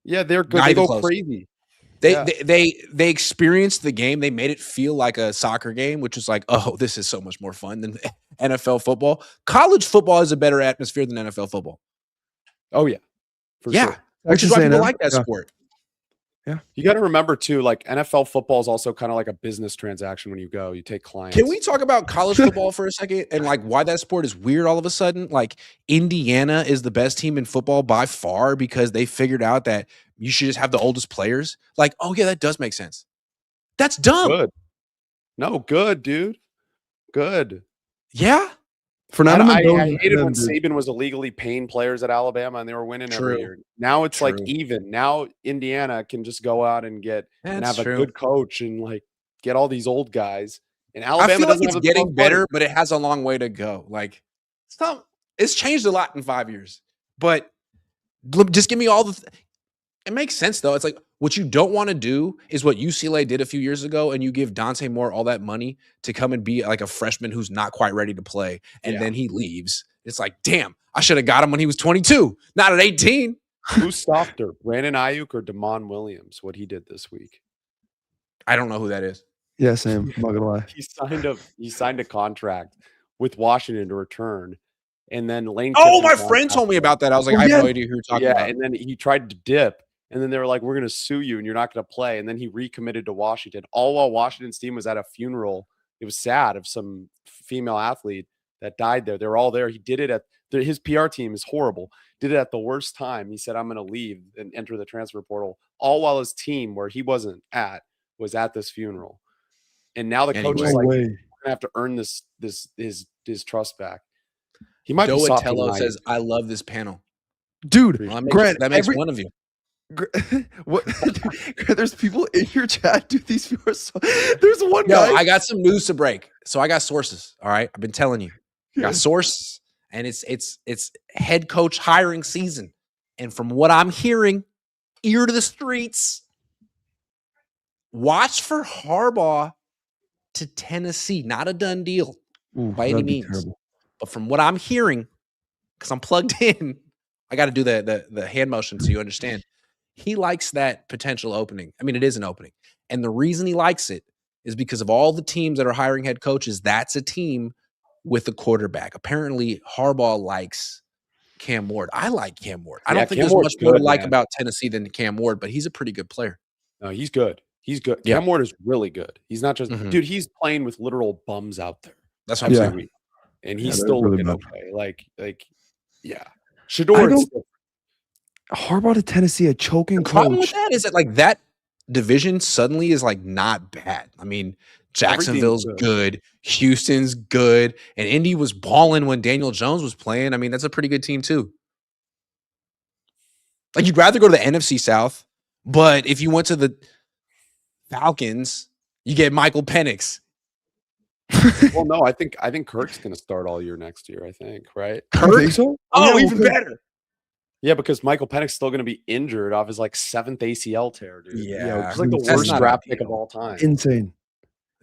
Yeah, they're good. They go crazy. They experienced the game. They made it feel like a soccer game, which is like, oh, this is so much more fun than NFL football. College football is a better atmosphere than NFL football. Oh, yeah. For sure. Which is why people like that sport. Yeah. You got to remember, too, like NFL football is also kind of like a business transaction when you go. You take clients. Can we talk about college football for a second and like why that sport is weird all of a sudden? Like Indiana is the best team in football by far because they figured out that you should just have the oldest players. Like, oh, yeah, that does make sense. That's dumb. Good. No, good, dude. Good. Yeah. I hated when Saban was illegally paying players at Alabama and they were winning every year. Now it's like even. Now Indiana can just go out and have a good coach and like get all these old guys. And Alabama I feel like it's getting better, but it has a long way to go. Like it's changed a lot in 5 years. But just give me all the it makes sense though. It's like what you don't want to do is what UCLA did a few years ago, and you give Dante Moore all that money to come and be like a freshman who's not quite ready to play, and then he leaves. It's like, damn, I should have got him when he was 22, not at 18. Who stopped her? Brandon Ayuk or Damon Williams? What he did this week? I don't know who that is. Yeah, Sam. I'm not gonna lie. He signed a contract with Washington to return, and then Lane. Oh, my friend told me about that. I was like, I have no idea who you're talking about. Yeah, and then he tried to dip. And then they were like, we're going to sue you and you're not going to play. And then he recommitted to Washington, all while Washington's team was at a funeral. It was sad of some female athlete that died there. They were all there. He did it his PR team is horrible. Did it at the worst time. He said, I'm going to leave and enter the transfer portal, all while his team, where he wasn't at, was at this funeral. And now the coach is like, we're going to have to earn his trust back. He might be Doatello says, I love this panel. Dude, Grant, that makes one of you. What? There's people in your chat. Dude, these people are so. There's one guy. I got some news to break. So I got sources. All right, I've been telling you. I got sources, and it's head coach hiring season. And from what I'm hearing, ear to the streets. Watch for Harbaugh to Tennessee. Not a done deal by any means. But from what I'm hearing, because I'm plugged in, I got to do the hand motion so you understand. He likes that potential opening. I mean, it is an opening. And the reason he likes it is because of all the teams that are hiring head coaches, that's a team with a quarterback. Apparently, Harbaugh likes Cam Ward. I like Cam Ward. I don't think there's much more to like about Tennessee than Cam Ward, but he's a pretty good player. No, he's good. He's good. Yeah. Cam Ward is really good. He's not just dude, he's playing with literal bums out there. That's what I'm saying. And he's still really looking okay. Like, yeah. Shador Harbaugh to Tennessee, a choking coach. The problem with that is that like that division suddenly is like not bad. I mean, Jacksonville's good, Houston's good, and Indy was balling when Daniel Jones was playing. I mean, that's a pretty good team too. Like you'd rather go to the NFC South, but if you went to the Falcons, you get Michael Penix. Well, no, I think Kirk's going to start all year next year. I think, right? Kirk? Think so? Oh, even better. Yeah, because Michael Penix still going to be injured off his like 7th ACL tear, dude. Yeah, it's like the worst draft pick of all time. Insane.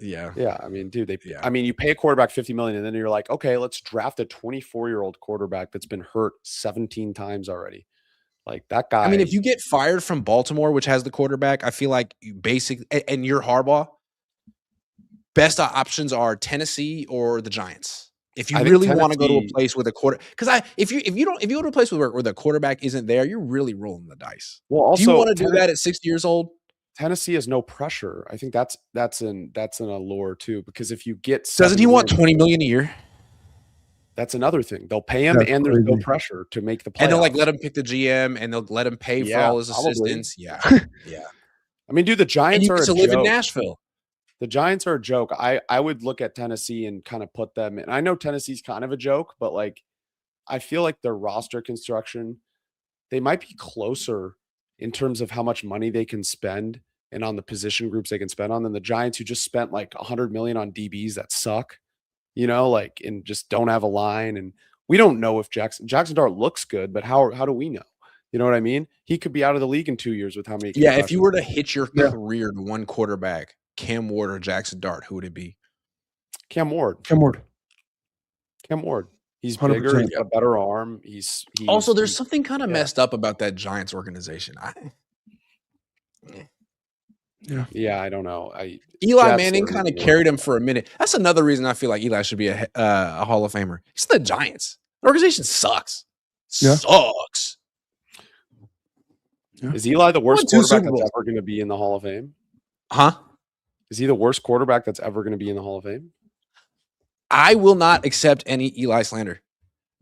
Yeah. I mean, dude, I mean, you pay a quarterback $50 million, and then you're like, okay, let's draft a 24-year-old quarterback that's been hurt 17 times already. Like that guy. I mean, if you get fired from Baltimore, which has the quarterback, I feel like you and you're Harbaugh, best options are Tennessee or the Giants. If you really want to go to a place with a quarter, because if you go to a place where the quarterback isn't there, you're really rolling the dice. Well, also, do you want to do that at 60 years old? Tennessee has no pressure. I think that's an allure too, because if you get doesn't he want $20 million a year? That's another thing. They'll pay him, and there's no pressure to make the playoffs. And they'll like let him pick the GM, and they'll let him pay for all his assistants. Yeah. I mean, dude, the Giants are to live in Nashville. The Giants are a joke. I would look at Tennessee and kind of put them in. I know Tennessee's kind of a joke, but like I feel like their roster construction, they might be closer in terms of how much money they can spend and on the position groups they can spend on than the Giants, who just spent like $100 million on DBs that suck, like and just don't have a line. And we don't know if Jackson Dart looks good, but how do we know? You know what I mean? He could be out of the league in 2 years with how many. Yeah, if you were to hitch your career to one quarterback, Cam Ward or Jackson Dart, who would it be? Cam Ward. He's 100%. Bigger. He's got a better arm. He's also, there's something kind of messed up about that Giants organization. Yeah, I don't know. Eli Manning kind of carried him for a minute. That's another reason I feel like Eli should be a Hall of Famer. It's the Giants. The organization sucks. Yeah. Sucks. Yeah. Is Eli the worst quarterback that's ever going to be in the Hall of Fame? Huh? Is he the worst quarterback that's ever going to be in the Hall of Fame? I will not accept any Eli slander.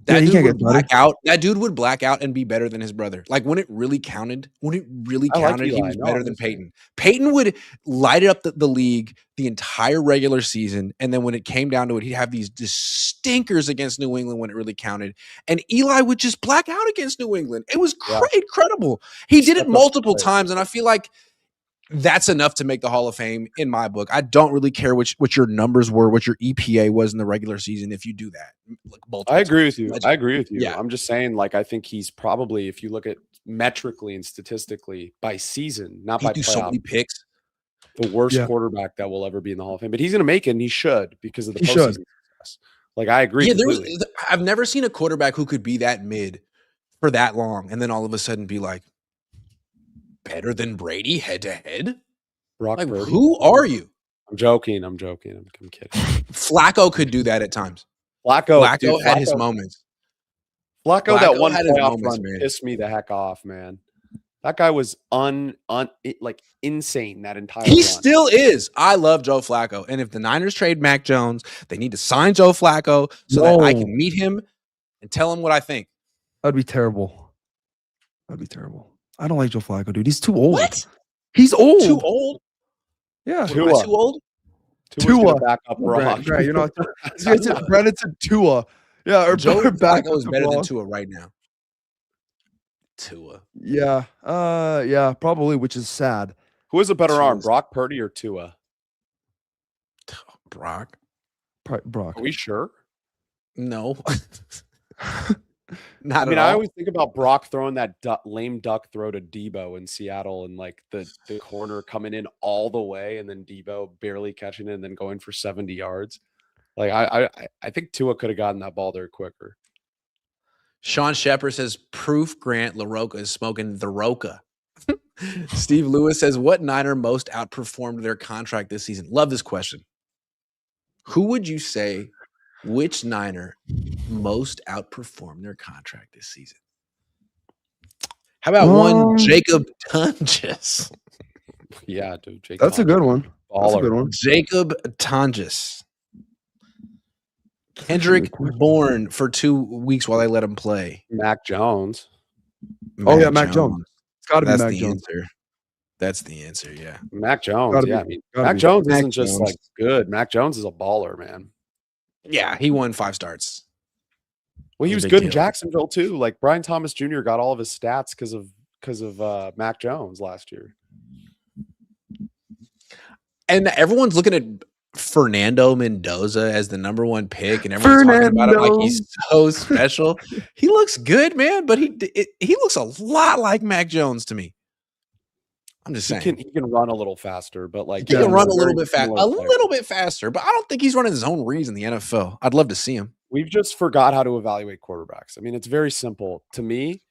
That dude would black out. That dude would black out and be better than his brother. Like when it really counted, he was better than Peyton. Peyton would light up the league the entire regular season, and then when it came down to it, he'd have these stinkers against New England when it really counted. And Eli would just black out against New England. It was incredible. He did it multiple times, and I feel like that's enough to make the Hall of Fame in my book. I don't really care what your numbers were, what your EPA was in the regular season. If you do that, I agree with you. Yeah. I'm just saying, like, I think he's probably, if you look at metrically and statistically by season, not by playoff, so many picks, the worst quarterback that will ever be in the Hall of Fame. But he's going to make it, and he should because of the postseason success. Like, I agree. Yeah, I've never seen a quarterback who could be that mid for that long, and then all of a sudden be like, better than Brady head to head? Brock Purdy? Who are you? I'm joking. I'm kidding. Flacco could do that at times. Flacco had his moments. Flacco that one playoff run pissed me the heck off, man. That guy was insane that entire run. Still is. I love Joe Flacco. And if the Niners trade Mac Jones, they need to sign Joe Flacco so that I can meet him and tell him what I think. That'd be terrible. I don't like Joe Flacco, dude. He's too old. What? He's old. Too old? Yeah. Too old? Tua. Back up Brock. Right, you're not. Brandon said Tua. Yeah, or Joe back Flacco is better than Tua right now. Tua. Yeah. Yeah, probably, which is sad. Who has a better arm, Brock Purdy or Tua? Brock. Brock. Are we sure? No. I always think about Brock throwing that lame duck throw to Debo in Seattle, and like the corner coming in all the way, and then Debo barely catching it and then going for 70 yards. Like I think Tua could have gotten that ball there quicker. Sean Shepard says, proof Grant LaRocca is smoking the Roca. Steve Lewis says, what Niner most outperformed their contract this season? Love this question. Who would you say, which Niner most outperformed their contract this season? How about one Jacob Tonjes? Yeah, dude. Jacob That's a good one. That's a good one. Jacob Tonjes. Kendrick Bourne for 2 weeks while they let him play. Mac Jones. Mac Jones. It's got to be Mac Jones. Answer. That's the answer, yeah. Mac Jones, yeah. Mac Jones isn't just like good. Mac Jones is a baller, man. Yeah, he won 5 starts. Well, he was good in Jacksonville too. Like Brian Thomas Jr. got all of his stats because of Mac Jones last year. And everyone's looking at Fernando Mendoza as the number 1 pick, and everyone's talking about him like he's so special. He looks good, man, but he looks a lot like Mac Jones to me. I'm just saying he can run a little faster, but like he can run a little bit faster, but I don't think he's running his own reads in the NFL. I'd love to see him. We've just forgot how to evaluate quarterbacks. I mean, it's very simple. To me,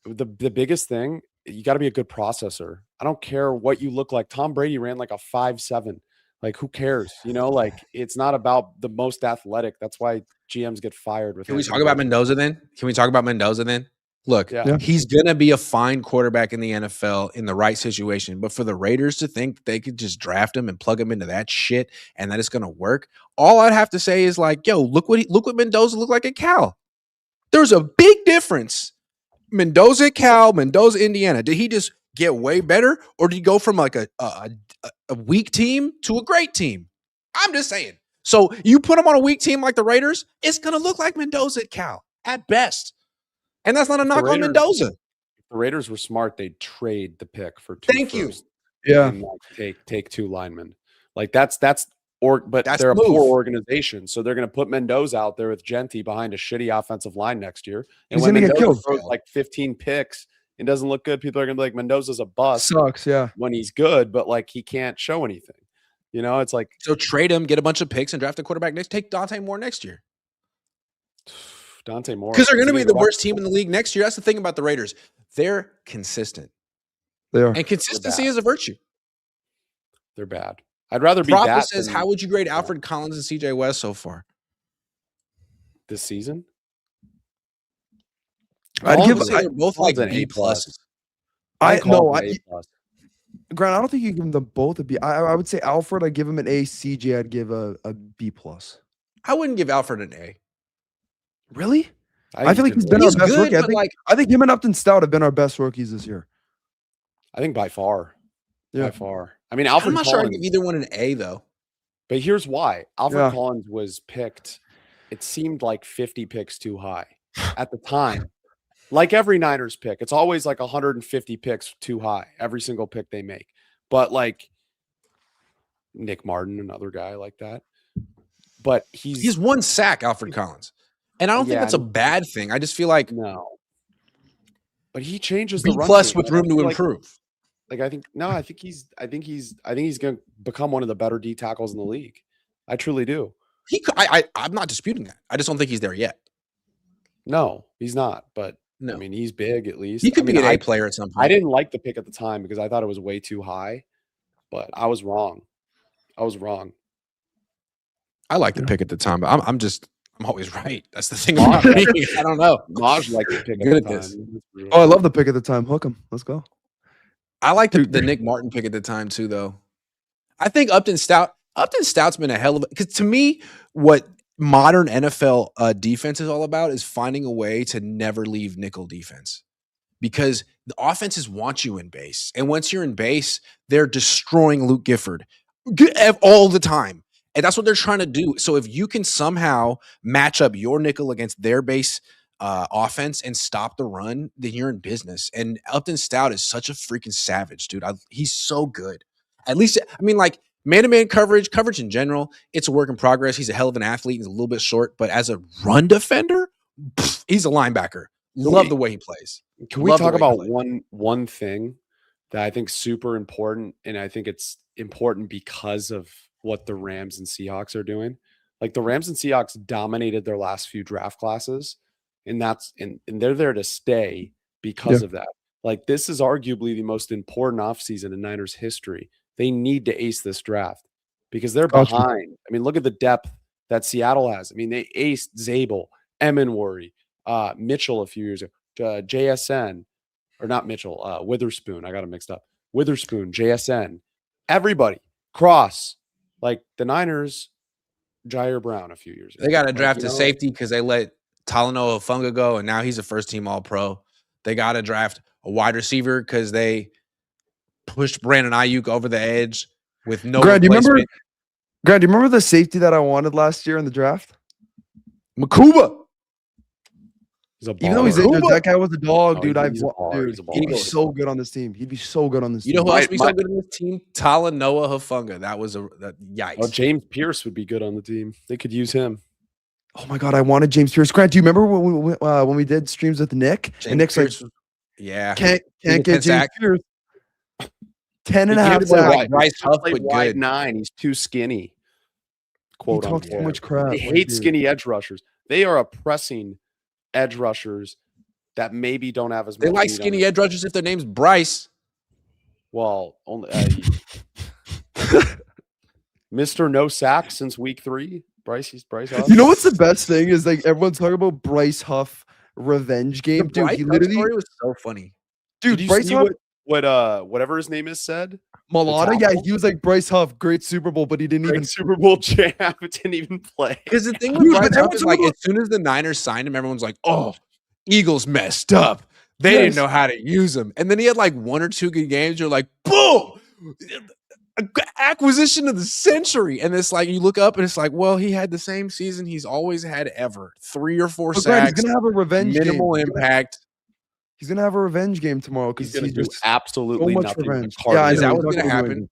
the biggest thing, you got to be a good processor. I don't care what you look like. Tom Brady ran like a 5.7. Like, who cares? You know, like it's not about the most athletic. That's why GMs get fired. Can we talk about Mendoza then? Look, he's going to be a fine quarterback in the NFL in the right situation. But for the Raiders to think they could just draft him and plug him into that shit and that it's going to work, all I'd have to say is like, yo, look what Mendoza looked like at Cal. There's a big difference. Mendoza at Cal, Mendoza, Indiana. Did he just get way better, or did he go from like a weak team to a great team? I'm just saying. So you put him on a weak team like the Raiders, it's going to look like Mendoza at Cal at best. And that's not a knock on Mendoza. If the Raiders were smart, they'd trade the pick for 2 Thank you. Yeah. And like take 2 linemen. Like but they're a poor organization. So they're going to put Mendoza out there with Genti behind a shitty offensive line next year. And he's when going to get killed. Throws like 15 picks and doesn't look good, people are going to be like, Mendoza's a bust. Sucks, yeah. When he's good, but like he can't show anything. It's like so trade him, get a bunch of picks, and draft a quarterback next. Take Dante Moore next year. Dante Moore, because they're going to be the worst team in the league next year. That's the thing about the Raiders; they're consistent. They are, and consistency is a virtue. They're bad. I'd rather be Propa that. Says, how would you grade Alfred Collins and CJ West so far this season? I'd give they're both like B pluses. Grant, I don't think you give them both a B. I would say Alfred, I'd give him an A. CJ, I'd give a B plus. I wouldn't give Alfred an A. Really? I feel like he's been our best rookie. I think him and Upton Stout have been our best rookies this year. I think by far. Yeah. By far. I mean, Alfred I'm not Collins, sure I'd give either one an A, though. But here's why. Alfred Collins was picked, it seemed like 50 picks too high at the time. Like every Niners pick, it's always like 150 picks too high, every single pick they make. But like Nick Martin, another guy like that. But he's one sack, Alfred Collins. And I don't think that's a bad thing. I just feel like no. But he changes B the run plus game. with room to improve. I think he's going to become one of the better D tackles in the league. I truly do. I'm not disputing that. I just don't think he's there yet. No, he's not. But no. I mean, he's big at least. He could be an A player at some point. I didn't like the pick at the time because I thought it was way too high, but I was wrong. I like the pick at the time, but I'm always right. That's the thing about me. I don't know. Maj liked the pick at the time. Oh, I love the pick at the time. Hook him. Let's go. I like the Nick Martin pick at the time too, though. I think Upton Stout's been a hell of a, because to me, what modern NFL defense is all about is finding a way to never leave nickel defense, because the offenses want you in base, and once you're in base, they're destroying Luke Gifford all the time. And that's what they're trying to do. So if you can somehow match up your nickel against their base offense and stop the run, then you're in business. And Upton Stout is such a freaking savage, dude. He's so good. At least, I mean, like man-to-man coverage in general, it's a work in progress. He's a hell of an athlete. He's a little bit short, but as a run defender, he's a linebacker. Love the way he plays. Can we talk about one thing that I think is super important, and I think it's important because of what the Rams and Seahawks are doing? Like the Rams and Seahawks dominated their last few draft classes, and they're there to stay because of that. Like this is arguably the most important offseason in Niners history. They need to ace this draft because they're behind. I mean, look at the depth that Seattle has. I mean, they aced Zabel, Emenworry, Mitchell a few years ago, JSN, or not Mitchell, Witherspoon. I got them mixed up. Witherspoon, JSN, everybody, Cross. Like the Niners, Jair Brown a few years ago. They got to draft a safety because they let Talanoa Funga go, and now he's a first-team All-Pro. They got to draft a wide receiver because they pushed Brandon Ayuk over the edge with no replacement. Grant, do you remember the safety that I wanted last year in the draft? Makuba. Even though he's injured, that guy was a dog, dude. He'd be so good on this team. You know who else would be so good on this team? Talanoa Hufanga. That was yikes. Oh, James Pierce would be good on the team. They could use him. Oh my God, I wanted James Pierce. Grant, do you remember when we did streams with Nick? James and Nick's Pierce, like, yeah, can't get James Pierce. 10.5 sacks. Bryce Huff played wide 9. He's too skinny. Quote he talks too much crap. He hates skinny edge rushers. They are oppressing edge rushers that maybe don't have as much. They like skinny edge rushers if their name's Bryce. Well, only Mr. No Sack since week 3. Bryce Huff. You know what's the best thing is like everyone's talking about Bryce Huff revenge game. Dude, he literally story was so funny. Dude, Bryce Huff, whatever his name is said. Malata, yeah, he was like Bryce Huff, great Super Bowl, but he didn't even Super Bowl champ, didn't even play. Because the thing with Bryce Huff is like as soon as the Niners signed him, everyone's like, "Oh, Eagles messed up. They didn't know how to use him." And then he had like 1 or 2 good games. You're like, "Boom! Acquisition of the century." And it's like you look up and it's like, well, he had the same season he's always had ever. 3 or 4 sacks. He's gonna have a revenge minimal game. Impact. He's gonna have a revenge game tomorrow because he's just absolutely so much nothing. Revenge. Yeah, is that what's gonna happen?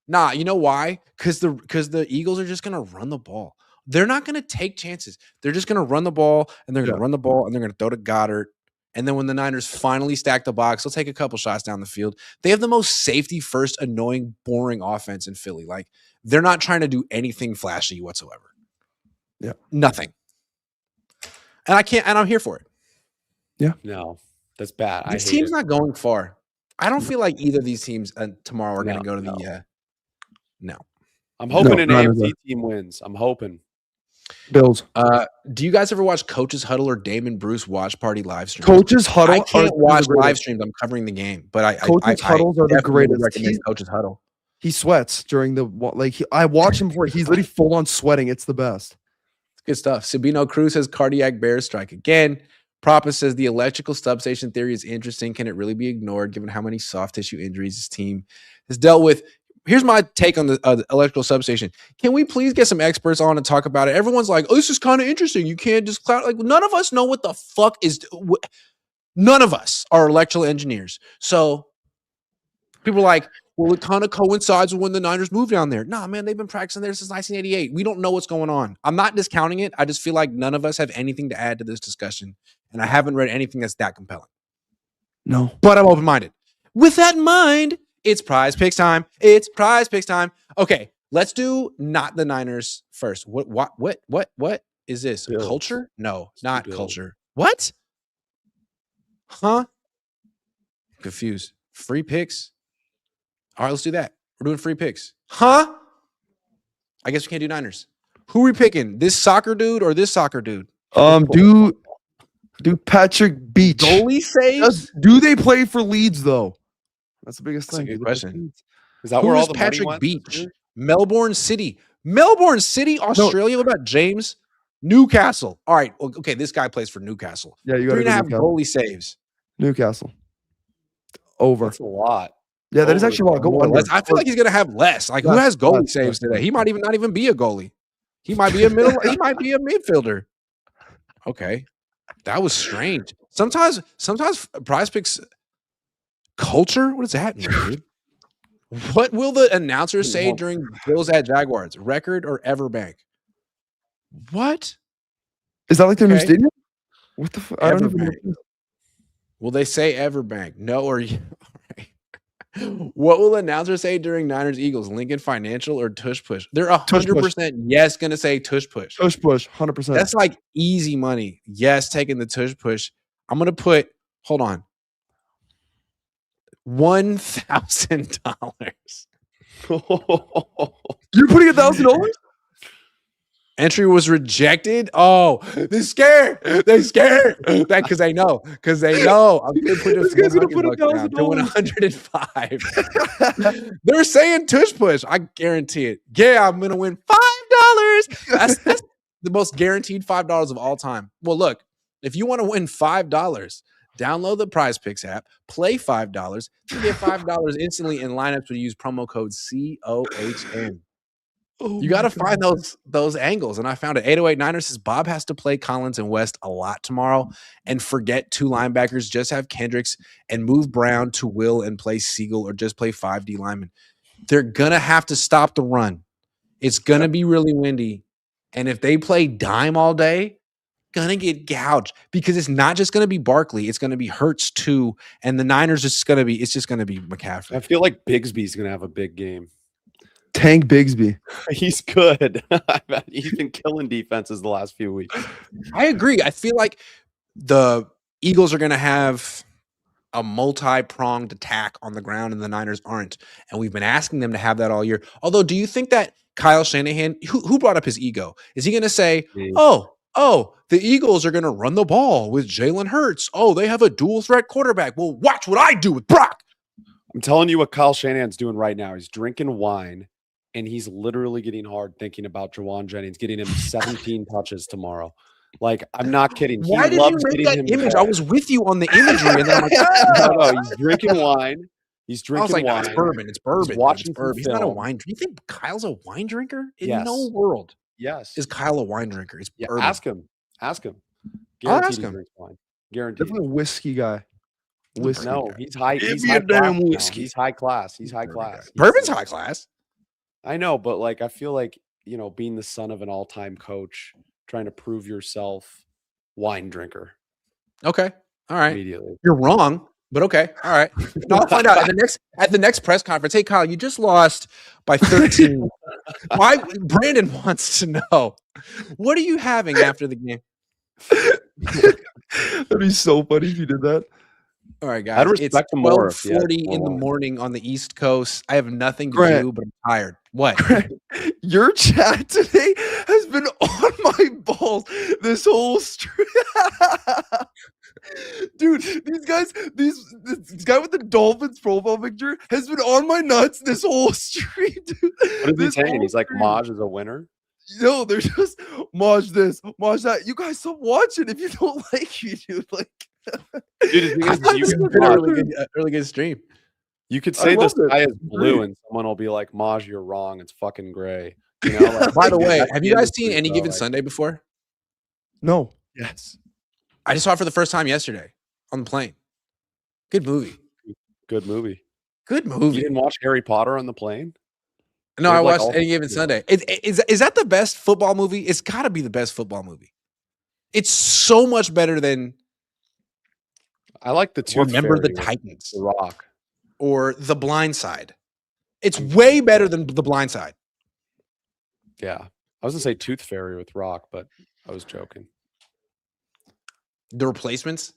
Nah, you know why? Because the Eagles are just gonna run the ball. They're not gonna take chances. They're just gonna run the ball and they're gonna run the ball and they're gonna throw to Goddard. And then when the Niners finally stack the box, they'll take a couple shots down the field. They have the most safety-first, annoying, boring offense in Philly. Like, they're not trying to do anything flashy whatsoever. Yeah. Nothing. And I'm here for it. Yeah. No, that's bad. This team's not going far. I don't feel like either of these teams tomorrow are going to go to the no. I'm hoping an AFC team wins. I'm hoping. Bills. Do you guys ever watch Coach's Huddle or Damon Bruce Watch Party live streams? Coach's Huddle. I can't watch live streams. I'm covering the game, but Coach's Huddles are the greatest. Recommend Coach's Huddle. He sweats during the I watch him before. He's literally full on sweating. It's the best. Good stuff. Sabino Cruz says cardiac bear strike again. Propus says the electrical substation theory is interesting. Can it really be ignored given how many soft tissue injuries this team has dealt with? Here's my take on the electrical substation. Can we please get some experts on and talk about it? Everyone's like, oh, this is kind of interesting. You can't just like none of us know what the fuck is. None of us are electrical engineers. So people are like, well, it kind of coincides with when the Niners moved down there. Nah, man, they've been practicing there since 1988. We don't know what's going on. I'm not discounting it. I just feel like none of us have anything to add to this discussion. And I haven't read anything that's that compelling. No. But I'm open-minded. With that in mind, it's PrizePicks time. It's PrizePicks time. Okay, let's do not the Niners first. What is this? Bills. Culture? No, not Bills. culture. What? Huh? Confused. Free picks? All right, let's do that. We're doing free picks. Huh? I guess we can't do Niners. Who are we picking? This soccer dude or this soccer dude? Do Patrick Beach. Goalie saves? Do they play for Leeds though? That's the biggest That's thing. a good question. Is that Who where is all the Patrick money went? Beach? Melbourne City. Melbourne City, Australia. What about James? Newcastle. All right. Okay, this guy plays for Newcastle. Yeah, you got 3.5 goalie saves. Newcastle. Over. That's a lot. Yeah, that is actually a lot. Go under. I feel like he's gonna have less. Like, who has goalie saves today? He might not even be a goalie. He might be a he might be a midfielder. Okay. That was strange. Sometimes PrizePicks culture. What does that mean, dude? What will the announcer say during Bills at Jaguars? Record or Everbank? What? Is that like their new stadium? What the fuck? I don't even know. Will they say Everbank? No or what will announcer say during Niners Eagles? Lincoln Financial or Tush Push? They're 100% yes going to say Tush Push. Tush Push, 100%. That's like easy money. Yes, taking the Tush Push. I'm going to put, hold on, $1,000. You're putting $1,000? Entry was rejected. Oh, they're scared. They're scared. That because they know. Because they know. I'm gonna put this guy's gonna put $1,000 to 105. They're saying Tush Push. I guarantee it. Yeah, I'm gonna win $5. That's the most guaranteed $5 of all time. Well, look, if you want to win $5, download the PrizePicks app, play $5. You get $5 instantly in lineups when you use promo code COHN. Oh, you got to find those angles. And I found it. 808 Niners says Bob has to play Collins and West a lot tomorrow and forget 2 linebackers. Just have Kendricks and move Brown to Will and play Siegel or just play 5D linemen. They're going to have to stop the run. It's going to be really windy. And if they play dime all day, going to get gouged because it's not just going to be Barkley. It's going to be Hurts too. And the Niners it's just going to be McCaffrey. I feel like Bigsby's going to have a big game. Tank Bigsby. He's good. He's been killing defenses the last few weeks. I agree. I feel like the Eagles are going to have a multi-pronged attack on the ground and the Niners aren't. And we've been asking them to have that all year. Although, do you think that Kyle Shanahan, who brought up his ego, is he going to say, oh, the Eagles are going to run the ball with Jalen Hurts. Oh, they have a dual threat quarterback. Well, watch what I do with Brock. I'm telling you what Kyle Shanahan's doing right now. He's drinking wine. And he's literally getting hard thinking about Jawan Jennings getting him 17 touches tomorrow. Like, I'm not kidding. Why did you make that image? I was with you on the imagery, and then I'm like, no, he's drinking wine. He's drinking wine. No, it's bourbon. It's bourbon. He's watching bourbon. He's not a wine drinker. You think Kyle's a wine drinker? In no world. Yes. Is Kyle a wine drinker? It's bourbon. Ask him. Guaranteed I'll ask him. He drinks wine. Guaranteed. Definitely a whiskey guy. No, he's high. He's high class. Whiskey. He's high class. He's high class. Bourbon's high class. I know, but like, I feel like, being the son of an all-time coach, trying to prove yourself, wine drinker. Okay. All right. Immediately. You're wrong, but okay. All right. No, I'll find out at the next press conference. Hey, Kyle, you just lost by 13. Why? Brandon wants to know. What are you having after the game? That'd be so funny if you did that. All right, guys. I'd respect it's 12:40 in the morning on the East Coast. I have nothing to do, but I'm tired. What? Your chat today has been on my balls this whole stream. Dude, this guy with the Dolphins profile picture has been on my nuts this whole stream, dude. What is he saying? He's like, Maj is a winner? No, they're just Maj this, Maj that. You guys stop watching if you don't like me, dude. Like, dude, really good stream. You could say the sky is blue and someone will be like, Maj, you're wrong. It's fucking gray. You know, like, by the way, have you guys seen Any Given Sunday before? No. Yes. I just saw it for the first time yesterday on the plane. Good movie. Good movie. Good movie. You didn't watch Harry Potter on the plane? No, I watched Any Given Sunday. Is that the best football movie? It's got to be the best football movie. It's so much better than. I like the Tooth Remember Fairy the Titans, The Rock, or The Blind Side. It's way better than The Blind Side. Yeah, I was gonna say Tooth Fairy with Rock, but I was joking. The Replacements.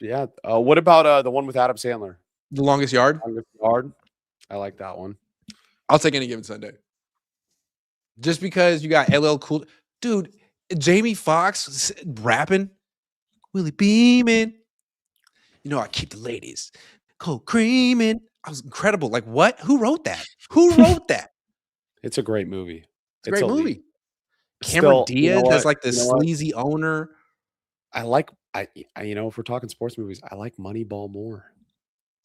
Yeah. What about the one with Adam Sandler? The Longest Yard. Longest Yard. I like that one. I'll take Any Given Sunday. Just because you got LL Cool, dude. Jamie Foxx rapping, Willie beaming. You know I keep the ladies cold creaming. I was incredible. Like what? Who wrote that? Who wrote that? It's a great movie. It's a great movie. Still, Cameron Diaz you know has like the sleazy owner. I if we're talking sports movies, I like Moneyball more.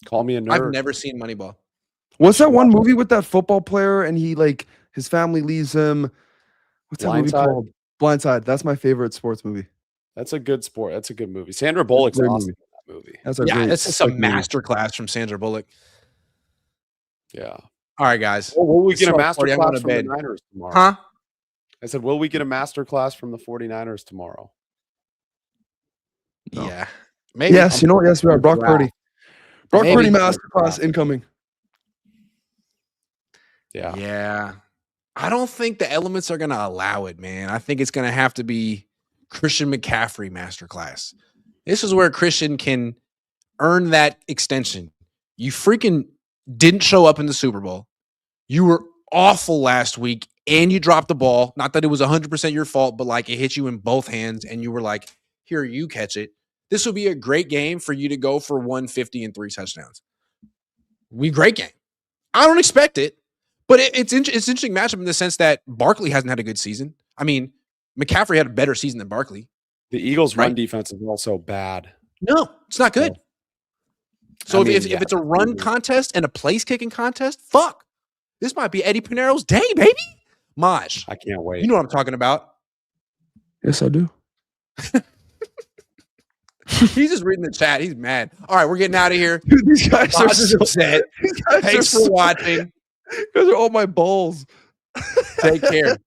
Call me a nerd. I've never seen Moneyball. What's that one movie with that football player and he like his family leaves him? What's that movie called? Blindside. That's my favorite sports movie. That's a good sport. That's a good movie. Sandra Bullock's awesome in that movie. That's just a masterclass from Sandra Bullock. Yeah. All right, guys. Well, will we get a masterclass from the Niners tomorrow? Huh? I said, will we get a masterclass from the 49ers tomorrow? No. Yeah. Maybe. Yes, yes, we are. Brock Purdy. Brock Purdy masterclass incoming. Yeah. Yeah. I don't think the elements are going to allow it, man. I think it's going to have to be Christian McCaffrey masterclass. This is where Christian can earn that extension. You freaking didn't show up in the Super Bowl. You were awful last week and you dropped the ball. Not that it was 100% your fault, but like it hit you in both hands and you were like, here, you catch it. This would be a great game for you to go for 150 and 3 touchdowns. Great game. I don't expect it, but it's an interesting matchup in the sense that Barkley hasn't had a good season. I mean, McCaffrey had a better season than Barkley. The Eagles' run defense is also bad. No, it's not good. So if it's a run contest and a place kicking contest, fuck. This might be Eddie Pinero's day, baby. Maj. I can't wait. You know what I'm talking about. Yes, I do. He's just reading the chat. He's mad. All right, we're getting out of here. Dude, these guys are so upset. Thanks for watching. You guys are all my balls. Take care.